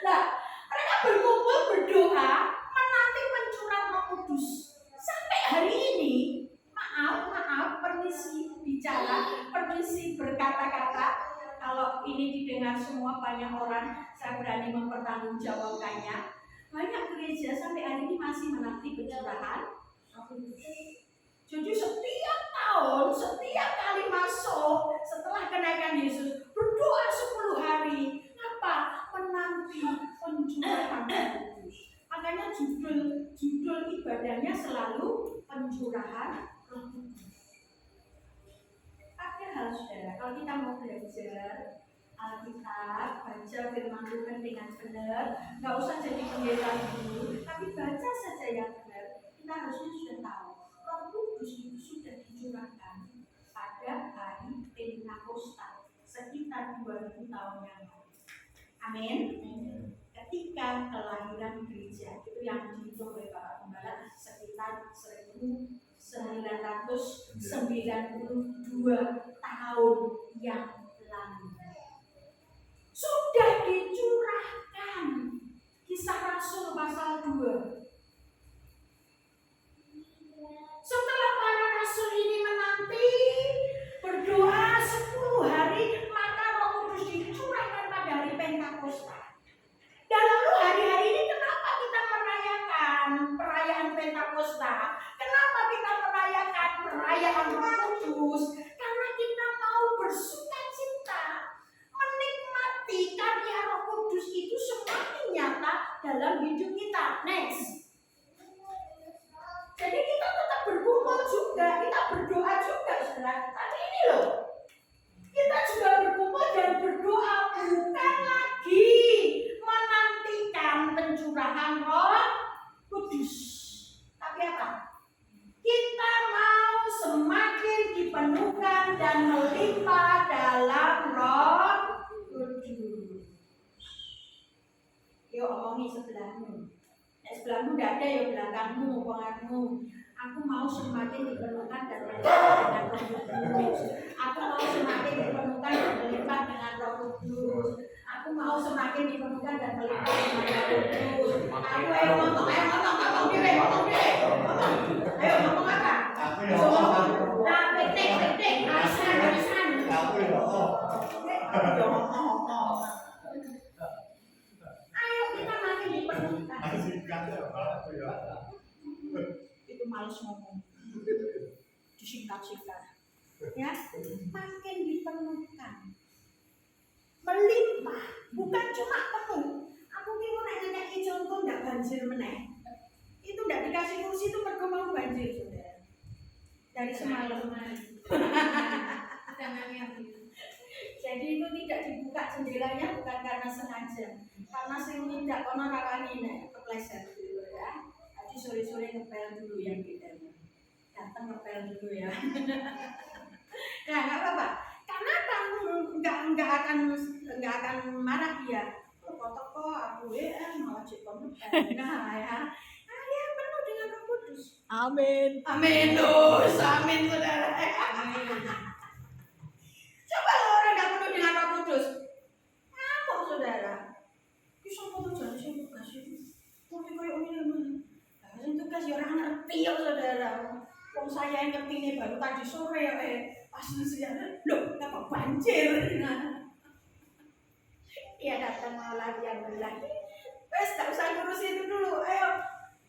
Nah, mereka berkumpul berdoa menanti pencurahan Roh Kudus. Sampai hari ini, maaf, permisi bicara, permisi berkata-kata. Kalau ini didengar semua banyak orang, saya berani mempertanggungjawabkannya. Banyak gereja sampai hari ini masih menanti pencurahan Roh Kudus. Jadi setiap tahun, setiap kali masuk setelah kenaikan Yesus, berdoa 10 hari. Apa? Menanti pencurahan Roh Kudus. Makanya judul ibadahnya selalu pencurahan Roh Kudus. Padahal saudara, kalau kita mau belajar Alkitab, baca firman Tuhan dengan benar, nggak usah jadi pendeta dulu, tapi baca saja yang benar. Kita harusnya sudah tahu Roh Kudus itu sudah dicurahkan pada hari Pentakosta sekitar 2000 tahun yang lalu. Amin. Ketika kelahiran gereja, itu yang dihitung oleh Bapak Gembala sekitar 1992 tahun yang lalu. Sudah dicurahkan. Kisah Rasul pasal 2. Setelah para rasul ini menanti berdoa 10 hari, maka Roh Kudus dicurahkan pada hari Pentakosta. Dan lalu hari-hari ini kenapa kita merayakan perayaan Pentakosta? Kenapa kita merayakan perayaan Roh Kudus? Karena kita mau bersuka cita, menikmati karya Roh Kudus itu semakin nyata dalam hidup kita. Next. Jadi kita tetap berkumpul juga, kita berdoa juga, saudara. Tapi ini loh, kita juga berkumpul dan berdoa bukan lagi menantikan pencurahan Roh Kudus. Tapi apa? Kita mau semakin dipenuhkan dan melimpah dalam Roh Kudus. Yuk omongi sebelahmu. Sebelahmu tidak ada ya belakangmu, pengaruhmu. Aku mau semakin dipenuhkan dan melimpah dengan Roh Kudus. Aku mau semakin dipenuhkan dan melimpah dengan Roh Kudus. Aku mau semakin dipenuhkan dan melimpah dengan Roh Kudus. Aku ayo ngomong deh. Ayo ngomong apa? Nah, petik, arisan. Ayo kita makin diperlukan. Singkatnya apa ya? Itu males ngomong. Disingkat-singkat. Ya, makin diperlukan. Melimpah, bukan cuma penuh. Aku kira nek nyanyaki contoh ndak banjir meneh. Itu ndak dikasih kursi itu mergo mau banjir, Saudara. Dari semalam. Jadi itu tidak dibuka jendelanya bukan karena sengaja, karena sing tidak kono rawani nek kepleset dulu ya. Tadi sore-sore ngepel dulu yang kita datang ngepel dulu ya. Nah nggak apa-apa, karena kamu nggak akan marah dia. Toko aku malah cepat ngepel. Nah ya, ya penuh dengan Roh Kudus. Amin. Amin, amin saudara. Coba kalau orang nggak penuh dengan Roh Kudus, apa saudara? Bisa foto jadi sih tugas itu, tapi kayak ini mana? Yang tugas ya orang ngerti ya saudara. Wong saya yang ngerti nih baru tadi sore ya pas sejarah, loh kenapa banjir? Iya datang mau lagi yang bilang, wes tak usah ngurus itu dulu, ayo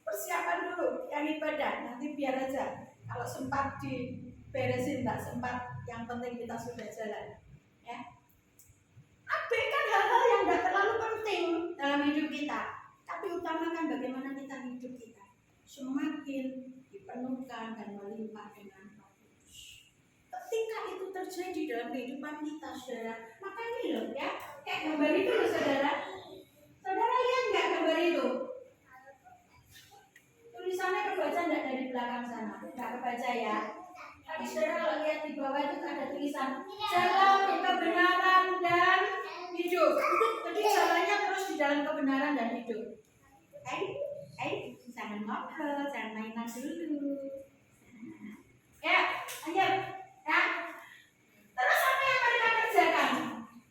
persiapan dulu yang ibadah nanti biar aja. Kalau sempat diberesin, tak sempat, yang penting kita sudah jalan. Ya, abaikan hal-hal yang tidak terlalu penting dalam hidup kita, tapi utamakan bagaimana kita hidup kita semakin dipenuhkan dan melimpah dengan Roh Kudus. Ketika itu terjadi dalam kehidupan kita, saudara, maka ini loh ya, kayak gambar itu loh saudara. Saudara lihat nggak gambar itu? Tulisannya kebaca enggak dari belakang sana? Enggak kebaca ya. Tapi saudara kalau lihat di bawah itu ada tulisan jalan kebenaran dan hidup. Jadi jalannya terus di dalam kebenaran dan hidup. Jangan ngobrol, jangan mainan dulu. Ya, lanjut. Ya. Terus apa yang mereka kerjakan?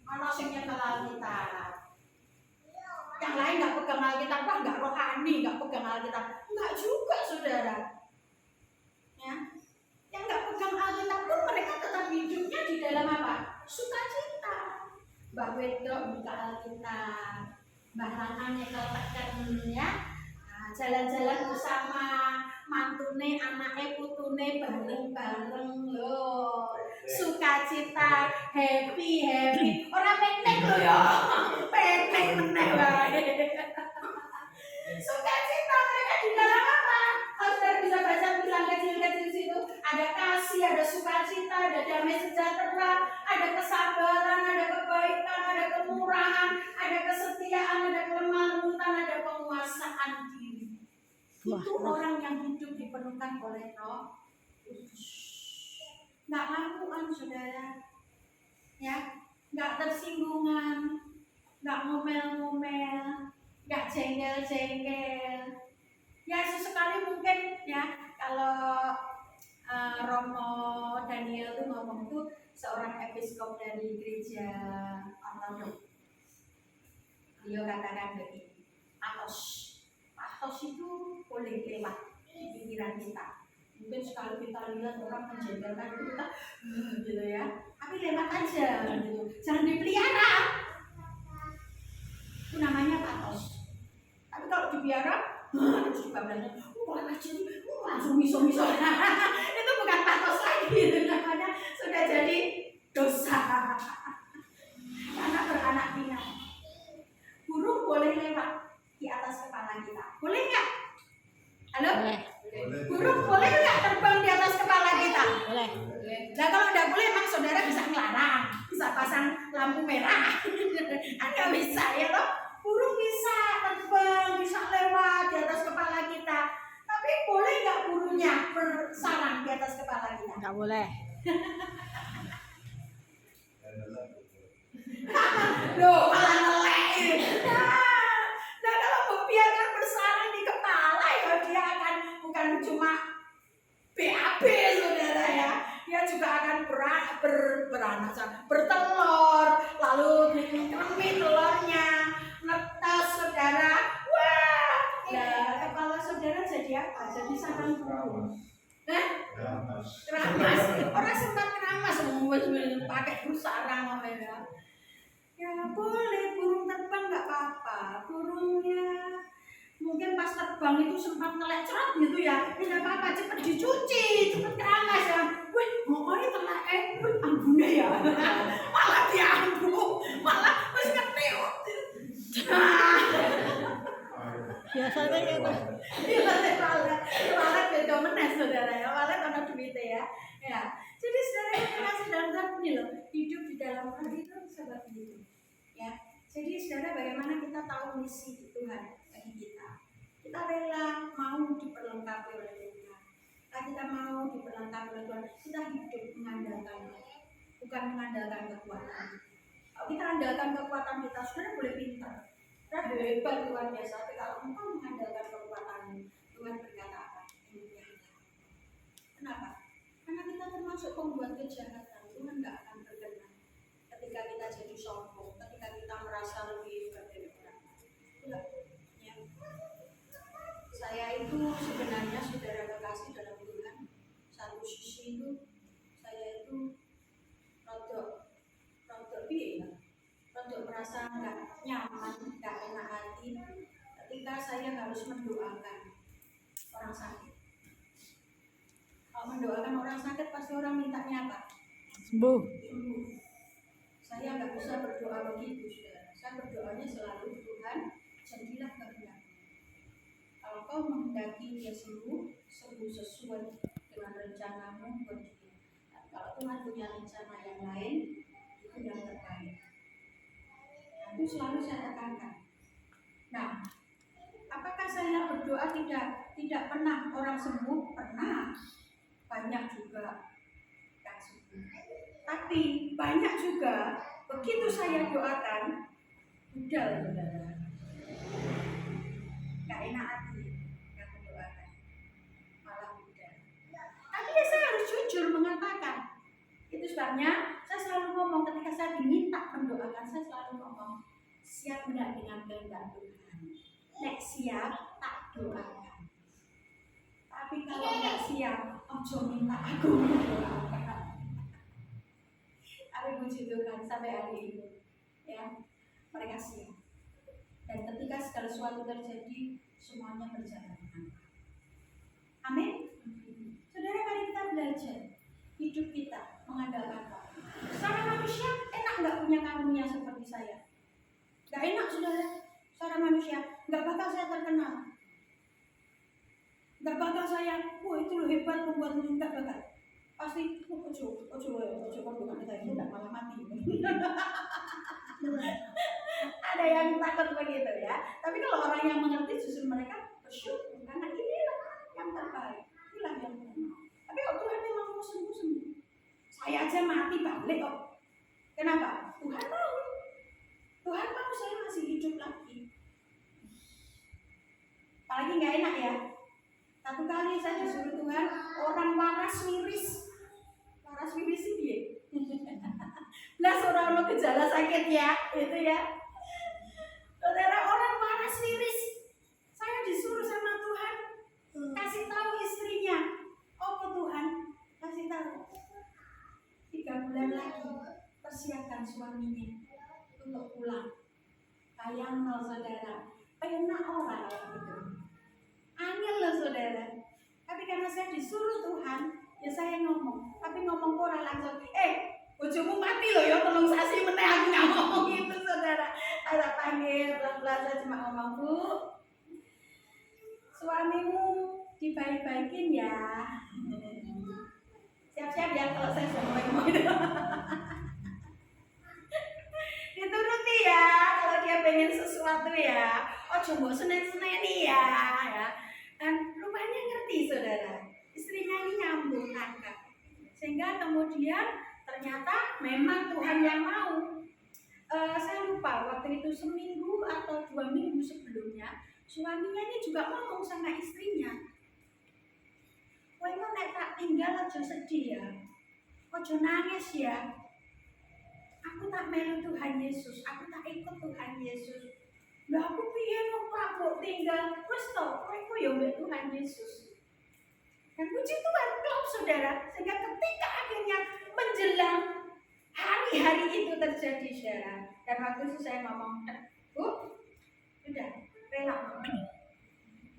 Ono sing nyetel Alkitab. Yang lain nggak pegang Alkitab, wah nggak rohani, nggak pegang Alkitab. Nggak juga, saudara. Ya. Yang nggak pegang Alkitab pun mereka tetap hidupnya di dalam apa? Sukacita. Mbak Wedok buka Alkitab, Mbak Rana nyetel tekan ya. Jalan-jalan bersama mantune, anake, putune bareng-bareng loh. Sukacita, happy. Ora piknik lho ya. Piknik meneh wae. Sukacita mereka di dalam apa? Kalau saudara bisa baca tulisan kecil-kecil situ, ada kasih, ada sukacita, ada damai sejahtera, ada kesabaran, ada kebaikan, ada kemurahan, ada kesetiaan, ada kelemah lembutan, ada penguasaan diri. Itu orang yang hidup dipenuhkan oleh Roh Kudus. Nggak ngakuan saudara, ya, nggak tersinggungan, nggak ngomel-ngomel, nggak jengkel-jengkel. Ya sesekali mungkin ya kalau Romo Daniel itu ngomong itu seorang episkop dari gereja Ortodok. Beliau katakan begini, patos itu boleh lewat di pikiran kita. Mungkin sekali kita lihat orang menjengkelkan itu kita gitu ya, tapi lewat aja gitu. Jangan dipelihara. Itu namanya patos. Tapi kalau dibiarkan, terus bablasnya, langsung miso-miso. Itu bukan patos lagi, itu namanya sudah jadi dosa. Karena beranak pinak. Burung boleh lewat di atas kepala kita, boleh nggak? Halo? Boleh. Burung boleh nggak terbang di atas kepala kita? Boleh. Nah kalau nggak boleh, emang saudara bisa ngelarang, bisa pasang lampu merah, kan nggak bisa ya loh. Burung bisa terbang, bisa lewat di atas kepala kita, tapi boleh nggak burungnya bersarang di atas kepala kita? Nggak boleh. Loh malah ngelek. Nah kalau membiarkan bersarang di kepala ya dia akan bukan cuma BAB saudara ya, dia juga akan bertelur, lalu dikremi telurnya, netas saudara. Wah, ya kepala saudara jadi apa? Jadi sarang burung. Keramas. Orang sempat keramas pakai sarang ya. Ya boleh burung terbang nggak apa-apa. Burungnya mungkin pas terbang itu sempat telek cerot gitu ya. Tidak apa-apa, cepat dicuci, cepat keramas ya. Wih, pokoknya telek, wih, ambune ya. Malah diambu, malah wis ngeteot. Biasanya gitu. Iya, walet beda meneh saudara ya. Walet ana duwite ya. Ya. Jadi saudara yang kasih dalam ini loh, hidup di dalam hati itu seperti itu. Ya. Jadi saudara bagaimana kita tahu misi Tuhan bagi kita. Kita rela mau diperlengkapi oleh Tuhan. Kita mau diperlengkapi oleh Tuhan. Kita hidup mengandalkan, bukan mengandalkan kekuatan. Kalau kita andalkan kekuatan kita, saudara boleh pintar. Saudara hebat luar biasa. Tapi kalau engkau mengandalkan kekuatanmu, Tuhan berkata apa? Demikianlah. Kenapa? Karena kita termasuk pembuat kejahatan. Tuhan tidak akan berkenan ketika kita jadi sombong, ketika kita merasa lebih hebat dari orang. Ya. Saya itu sebenarnya saudara kekasih dalam Tuhan. Satu sisi itu saya itu rodok piye ya? Rodok merasa nggak nyaman, nggak enak hati ketika saya harus mendoakan orang sakit. Kalau mendoakan orang sakit pasti orang mintanya apa? Sembuh. Sembuh. Saya nggak bisa berdoa begitu, saudara. Saya berdoanya selalu, Tuhan, jadilah kehendakmu. Kalau kau menghendaki dia sembuh sesuai dengan rencanamu buat dia. Dan kalau Tuhan punya rencana yang lain, itu yang terbaik. Nah, itu selalu saya tekankan. Nah, apakah saya berdoa tidak pernah orang sembuh? Pernah. Banyak juga yang sembuh. Tapi banyak juga begitu saya doakan, udah saudara, gak enak hati yang mendoakan, malah udah. Tapi ya saya harus jujur mengatakan, itu sebabnya saya selalu ngomong ketika saya diminta mendoakan, saya selalu ngomong, siap enggak dengan kehendak Tuhan? Nek siap, tak doakan. Tapi kalau enggak siap, ojo minta aku mendoakan. Tapi puji Tuhan sampai hari ini, ya mereka siap. Dan ketika segala sesuatu terjadi, semuanya berjalan dengan baik. Amin. Saudara, mari kita belajar hidup kita mengandalkan Allah. Secara manusia enak nggak punya karunia seperti saya? Nggak enak, saudara. Secara manusia nggak bakal saya terkenal. Nggak bakal saya, wah itu loh hebat membuat musik, nggak bakal. Pasti, ojo bukan kita itu nggak malah mati. Ada yang takut begitu ya. Tapi kalau orang yang mengerti justru mereka bersyukur karena inilah yang terbaik, inilah yang terbaik. Tapi kalau Tuhan memang mau sembuh, saya aja mati balik kok. Kenapa? Tuhan mau. Tuhan mau saya masih hidup lagi. Apalagi nggak enak ya. Satu kali saya disuruh Tuhan, orang waras wiris sih dia. Belas orang gejala sakit ya, itu ya. Saudara, orang waras wiris. Saya disuruh sama Tuhan kasih tahu istrinya, oh Tuhan, kasih tahu 3 bulan lagi persiapkan suaminya untuk pulang. Sayang loh saudara, penak orang gitu. Angel loh saudara. Tapi karena saya disuruh Tuhan, ya saya ngomong. Tapi ngomong orang langsung, bojomu mati loh ya, tolong sasi meneh aku nggak ngomong gitu saudara. Saya panggil pelan-pelan, saya cuma ngomong, Bu, suamimu dibaik-baikin ya. Siap-siap ya kalau saya sudah ngomong itu. Dituruti ya, kalau dia pengen sesuatu ya. Oh coba senen-seneni ya. Dan rupanya ngerti saudara, istrinya ini nyambung angkat. Sehingga kemudian ternyata memang Tuhan yang mau. Saya lupa waktu itu seminggu atau 2 minggu sebelumnya, suaminya ini juga ngomong sama istrinya, "Kowe kok nek tak tinggal aja sedih ya, aja nangis ya. Aku tak melu Tuhan Yesus, aku tak ikut Tuhan Yesus. Lah aku piye kok Pak mbok tinggal? Wes to, kowe kok ya mbek Tuhan Yesus." Dan puji Tuhan, klop saudara, sehingga ketika akhirnya menjelang hari-hari itu terjadi saudara, dan waktu itu saya ngomong, Bu, Sudah rela.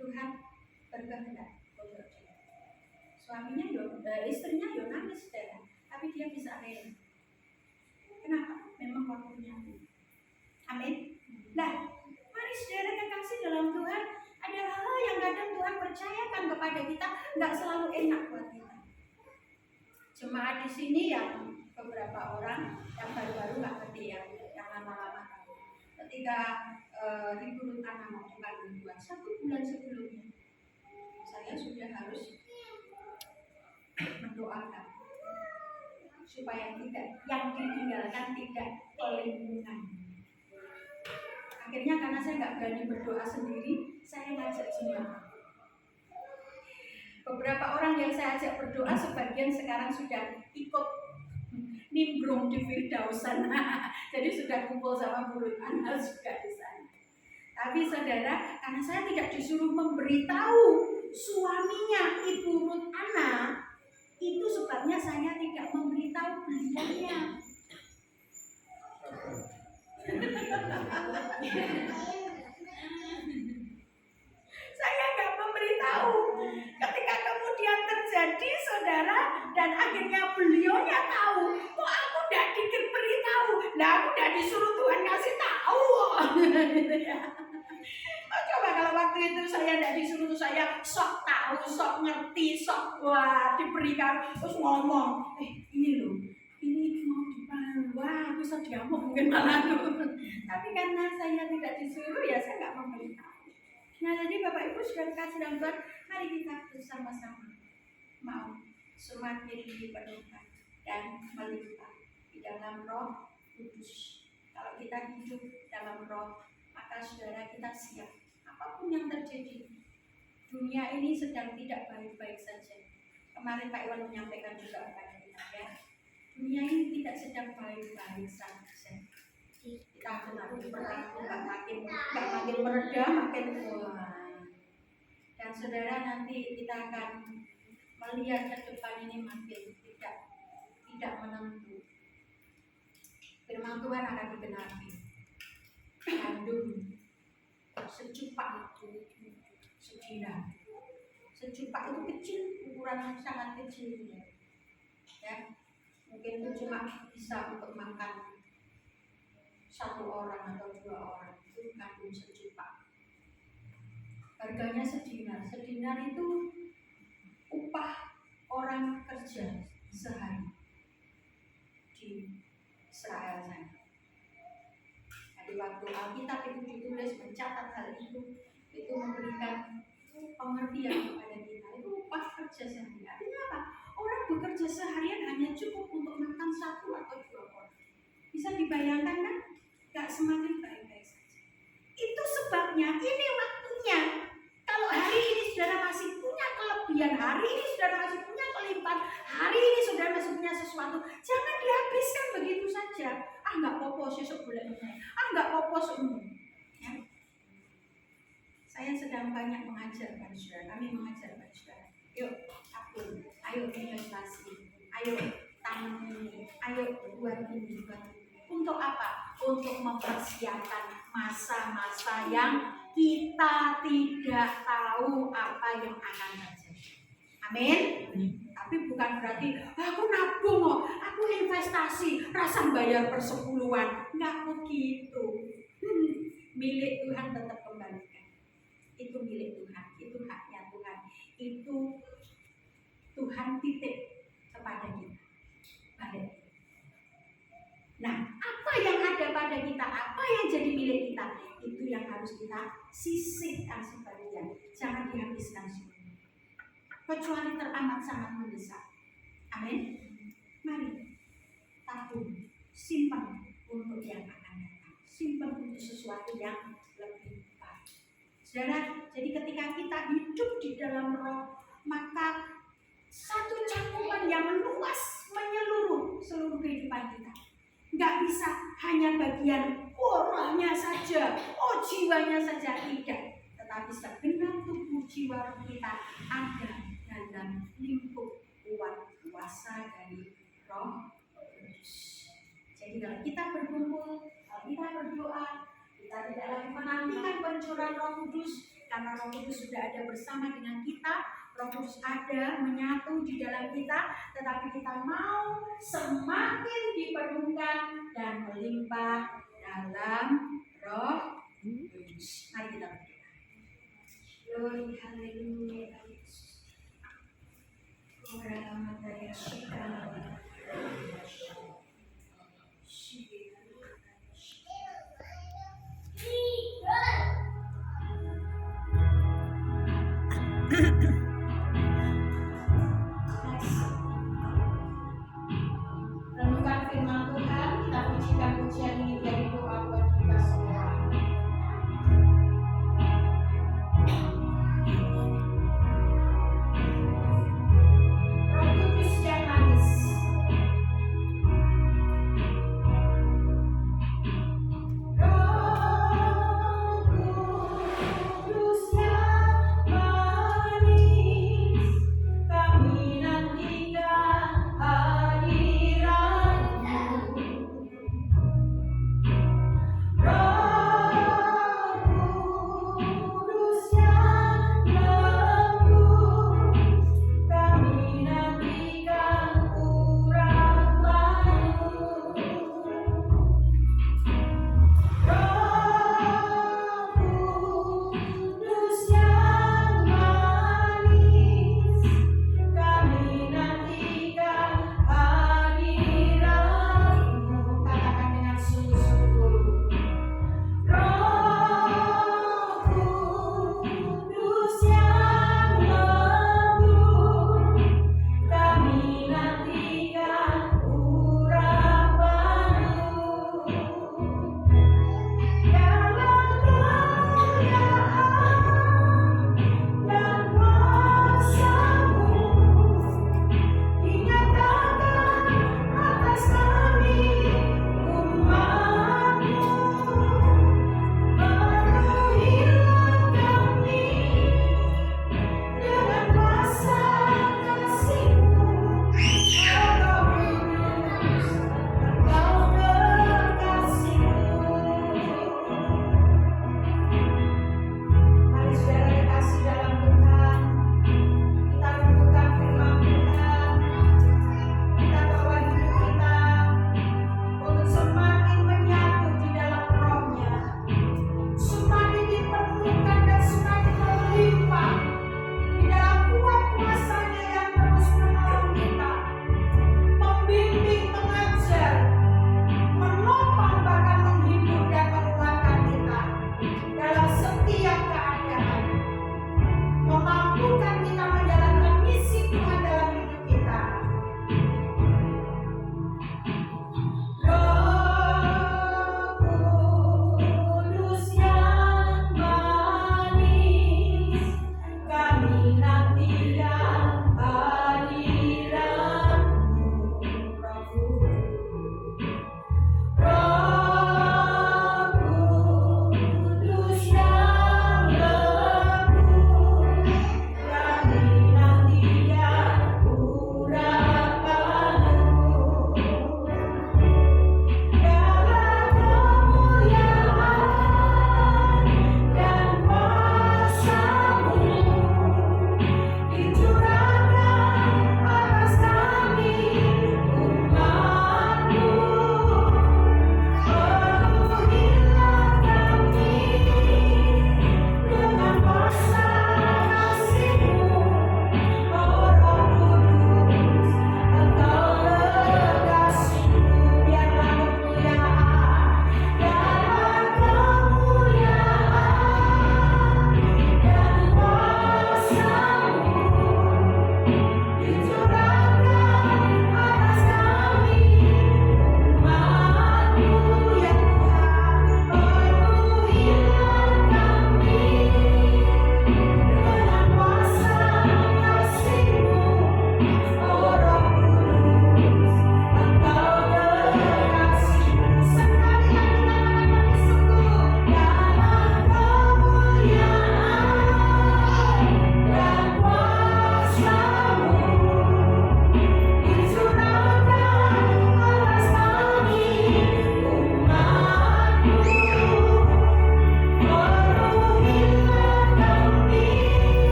Tuhan berkehendak untuk dia. Suaminya istrinya nangis saudara, tapi dia bisa rela. Kenapa? Memang waktunya. Amin. Nah, mari saudara kekasih dalam Tuhan, ada hal yang kadang Tuhan percayakan kepada kita nggak selalu enak buat kita. Jemaat di sini yang beberapa orang yang baru-baru nggak ngerti yang lama-lama tahu. Ketika Ibu Ruth Anna mau dipanggil Tuhan 1 bulan sebelumnya, saya sudah harus mendoakan supaya tidak yang ditinggalkan tidak kelingkungan. Akhirnya karena saya nggak berani berdoa sendiri, saya ngajak jemaat. Beberapa orang yang saya ajak berdoa, sebagian sekarang sudah ikut nimbrung di Firdaus sana. Jadi sudah kumpul sama mulut Anda juga di sana. Tapi saudara, karena saya tidak disuruh memberitahu suaminya Ibu Ruth Anna, itu sebabnya saya tidak memberitahu beliaunya. Saya nggak memberitahu. Ketika kemudian terjadi saudara, dan akhirnya beliaunya tahu, kok aku nggak diberitahu? Nah, aku nggak disuruh Tuhan kasih tahu. Oh, coba kalau waktu itu saya nggak disuruh, saya sok tahu, sok ngerti, sok wah diberikan, terus ngomong, ini loh, ini mau dipanggil, wah bisa diamuk mungkin malah tuh. Tapi karena saya tidak disuruh, ya saya nggak memberitahu. Nah, jadi Bapak Ibu sudah kasih dalam Tuhan, mari kita bersama-sama mau semakin dipenuhkan dan melimpah di dalam Roh Kudus. Kalau kita hidup dalam Roh, maka saudara kita siap. Apapun yang terjadi, dunia ini sedang tidak baik-baik saja. Kemarin Pak Iwan menyampaikan juga kepada kita, ya. Dunia ini tidak sedang baik-baik saja. Kita makin perang, makin mereda, makin kuat. Dan saudara, nanti kita akan melihat ke depan ini makin tidak menentu. Firman Tuhan akan digenapi. Kandung secupak itu segina. Secupak itu kecil, ukuran sangat kecil, ya. Mungkin itu cuma bisa untuk makan 1 orang atau 2 orang, itu kandung secupak. Harganya sedinar. Sedinar itu upah orang kerja sehari di Israel sana. Jadi waktu Alkitab itu ditulis mencatat hal itu memberikan pengertian kepada kita. Itu upah kerja sehari. Artinya apa? Orang bekerja seharian hanya cukup untuk makan 1 atau 2 orang. Bisa dibayangkan kan? Gak semakin baik-baik saja. Itu sebabnya ini waktunya. Kalau hari ini saudara masih punya kelebihan, hari ini saudara masih punya kelimpahan, hari ini saudara masih punya sesuatu, jangan dihabiskan begitu saja. Nggak popo besok boleh ini. Nggak popo ya. Saya sedang banyak mengajar pada saudara, kami mengajar pada saudara. Yuk, akun, ayo investasi, ayo tanam ini, ayo buat ini, buat ini. Untuk apa? Untuk mempersiapkan masa-masa yang kita tidak tahu apa yang akan terjadi. Amin. Tapi bukan berarti aku nabung, aku investasi, rasa bayar persepuluhan. Nggak begitu. Milik Tuhan tetap kembalikan. Itu milik Tuhan, itu haknya Tuhan. Itu Tuhan titip kepada kita. Balik. Nah, apa yang ada pada kita, apa yang jadi milik kita, itu yang harus kita sisihkan sebagian. Jangan dihabiskan semua. Kecuali teramat sangat mendesak. Amin. Mari tabung, simpan untuk yang akan datang. Simpan untuk sesuatu yang lebih baik. Saudara, jadi ketika kita hidup di dalam Roh, maka satu cakupan yang meluas menyeluruh seluruh kehidupan kita. Nggak bisa hanya bagian rohnya saja, jiwanya saja, tidak. Tetapi segenap tubuh jiwa kita ada dalam lingkup kuasa dari Roh Kudus. Jadi kalau kita berkumpul, kalau kita berdoa, kita tidak menantikan pencurahan Roh Kudus, karena Roh Kudus sudah ada bersama dengan kita. Roh Kudus ada menyatu di dalam kita, tetapi kita mau semakin dipenuhkan dan melimpah dalam Roh Kudus. Mari kita berdoa. Glory, haleluya. Ora mataya shikana. Renungkan firman Tuhan, kita pujikan pujian ini dari doa buat kita semua. Roh Kudus yang manis,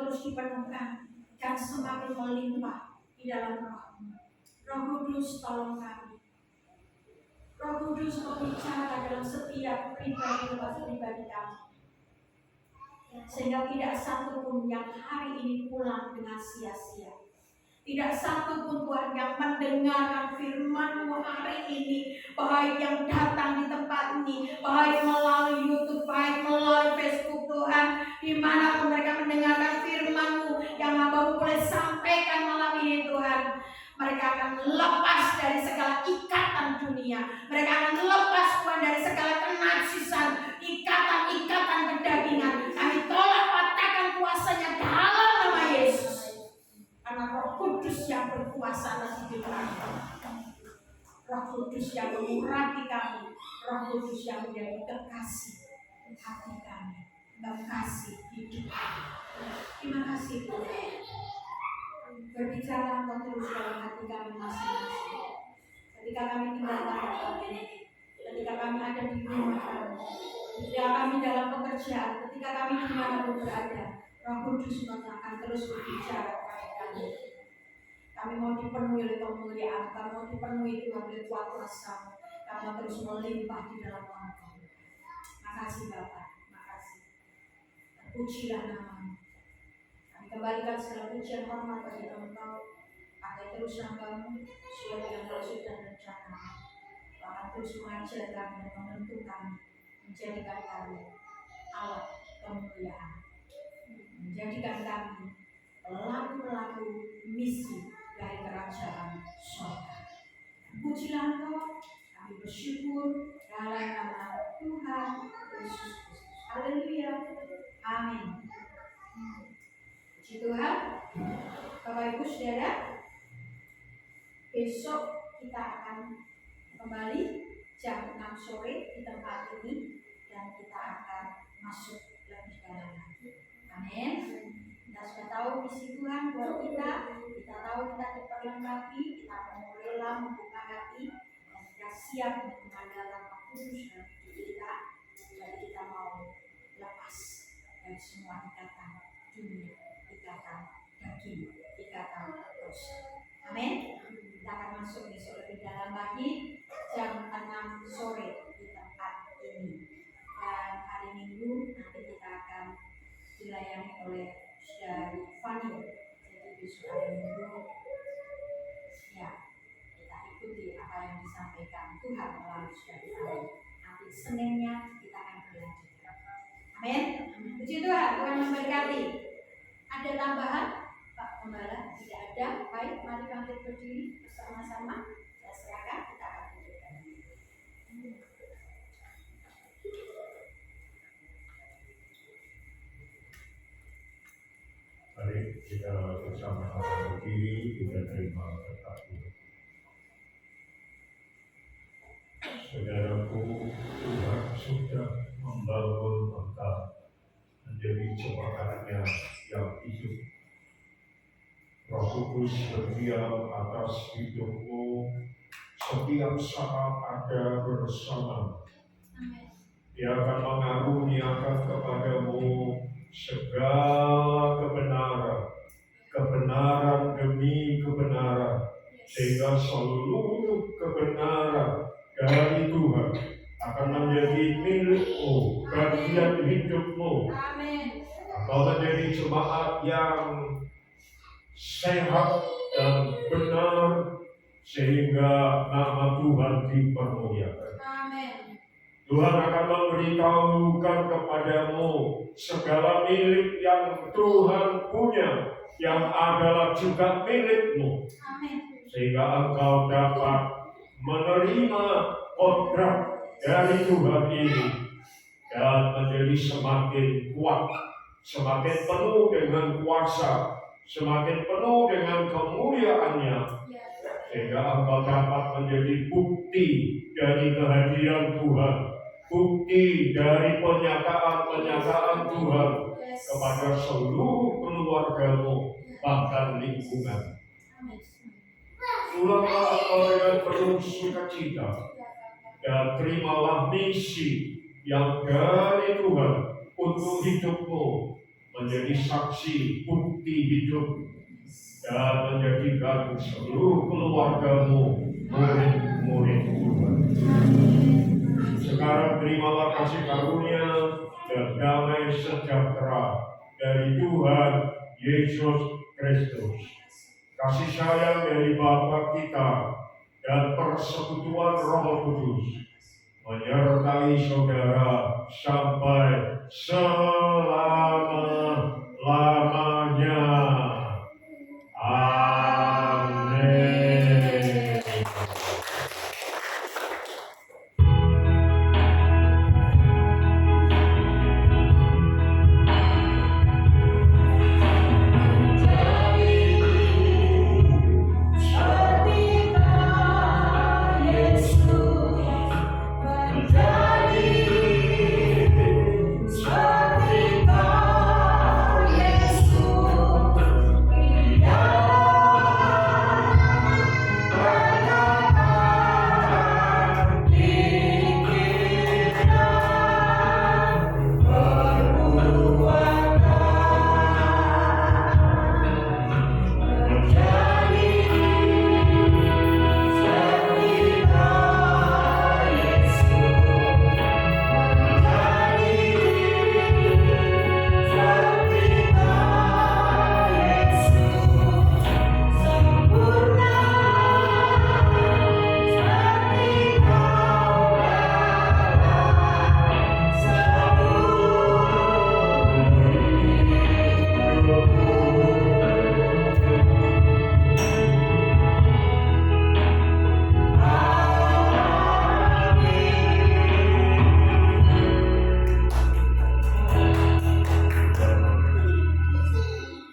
terus dipenuhkan dan semakin melimpah di dalam Roh-Mu. Roh Kudus tolong kami. Roh Kudus berbicara dalam setiap pribadi kami. Sehingga tidak satu pun yang hari ini pulang dengan sia-sia. Tidak satu pun Tuhan yang mendengarkan firman-Mu hari ini, baik yang datang di tempat ini, baik melalui YouTube, baik melalui Facebook Tuhan, dimanapun mereka mendengarkan firman-Mu yang Hamba-Mu boleh sampaikan malam ini Tuhan. Mereka akan lepas dari segala ikatan dunia. Mereka akan lepas Tuhan dari segala kenajisan, ikatan-ikatan kedagingan. Kami tolak patahkan kuasanya dalam nama Yesus. Karena Roh Kudus yang berkuasa atas hidup kami. Roh Kudus yang mengurapi kami. Roh Kudus yang menjadi kekasih hati kami. Kekasih hidup kami. Terima kasih Tuhan. Berbicara Engkau terus dalam hati kami masing-masing. Ketika kami tinggalkan tempat ini, ketika kami ada di rumah kami, ketika kami dalam pekerjaan, ketika kami dimanapun berada, Roh Kudus akan terus berbicara kepada kami. Kami mau dipenuhi oleh kemuliaan, kami mau dipenuhi Tuhan oleh kuat kuasa-Mu. Kami mau terus melimpah di dalam Engkau. Makasih Bapa, makasih. Terpujilah nama-Mu. Kembalikan segala pujian hormat bagi Engkau. Pakai terus Hamba-Mu sesuai dengan maksud dan rencana. Bahkan terus mengajar kami dan membentuk kami, menjadikan kami alat kemuliaan, menjadikan kami pelaku-pelaku misi dari kerajaan surga. Pujilah Engkau, kami bersyukur dalam nama Tuhan Yesus Kristus. Haleluya. Amin. Puji Tuhan. Bapak Ibu Saudara, besok kita akan kembali jam 6 sore di tempat ini dan kita akan masuk lebih dalam lagi. Amin. Kita sudah tahu misi Tuhan buat kita tahu kita diperlengkapi, kita mau rela membuka hati dan kita siap untuk mengandalkan Roh Kudus dalam hidup kita. Jadi kita mau lepas dari semua ikatan dunia, ikatan daging, ikatan dosa. Amin. Kita akan masuk besok lebih dalam lagi jam 6 sore di tempat ini. Dan hari Minggu nanti kita akan dilayani oleh Saudari Fani. Jadi besok hari Minggu ya kita ikuti apa yang disampaikan Tuhan melalui Saudari Fani. Nanti Seninnya kita akan berlanjut. Amin. Puji Tuhan, Tuhan memberkati. Ada tambahan? Pak Gembala? Tidak ada. Baik, mari bangkit berdiri bersama-sama. Saya serahkan, kita akan lanjutkan. Mari kita bersama-sama berdiri, kita terima berkat Tuhan. Saudaraku, Tuhan sudah membangun engkau menjadi jemaatnya yang hidup. Roh Kudus berdiam atas hidupmu setiap saat ada bersama. Dia akan mengaruniakan kepadamu segala kebenaran demi kebenaran, sehingga seluruh kebenaran dari Tuhan akan menjadi milikmu, bagian hidupmu. Amin. Kau menjadi jemaat yang sehat dan benar, sehingga nama Tuhan dipermuliakan. Amin. Tuhan akan memberitahukan kepadamu segala milik yang Tuhan punya, yang adalah juga milikmu. Amin. Sehingga engkau dapat menerima kontrak dari Tuhan ini dan menjadi semakin kuat, semakin penuh dengan kuasa, semakin penuh dengan kemuliaannya, sehingga engkau dapat menjadi bukti dari kehadiran Tuhan, bukti dari pernyataan Tuhan kepada seluruh keluargamu, bahkan lingkungan. Pulanglah engkau dengan penuh sukacita dan terimalah misi yang dari Tuhan untuk hidupmu menjadi saksi bukti hidup dan menjadikan seluruh keluargamu murid-murid Tuhan. Sekarang terimalah kasih karunia dan damai sejahtera dari Tuhan Yesus Kristus, kasih sayang dari Bapa kita, dan persekutuan Roh Kudus menyertai saudara sampai selama-lamanya.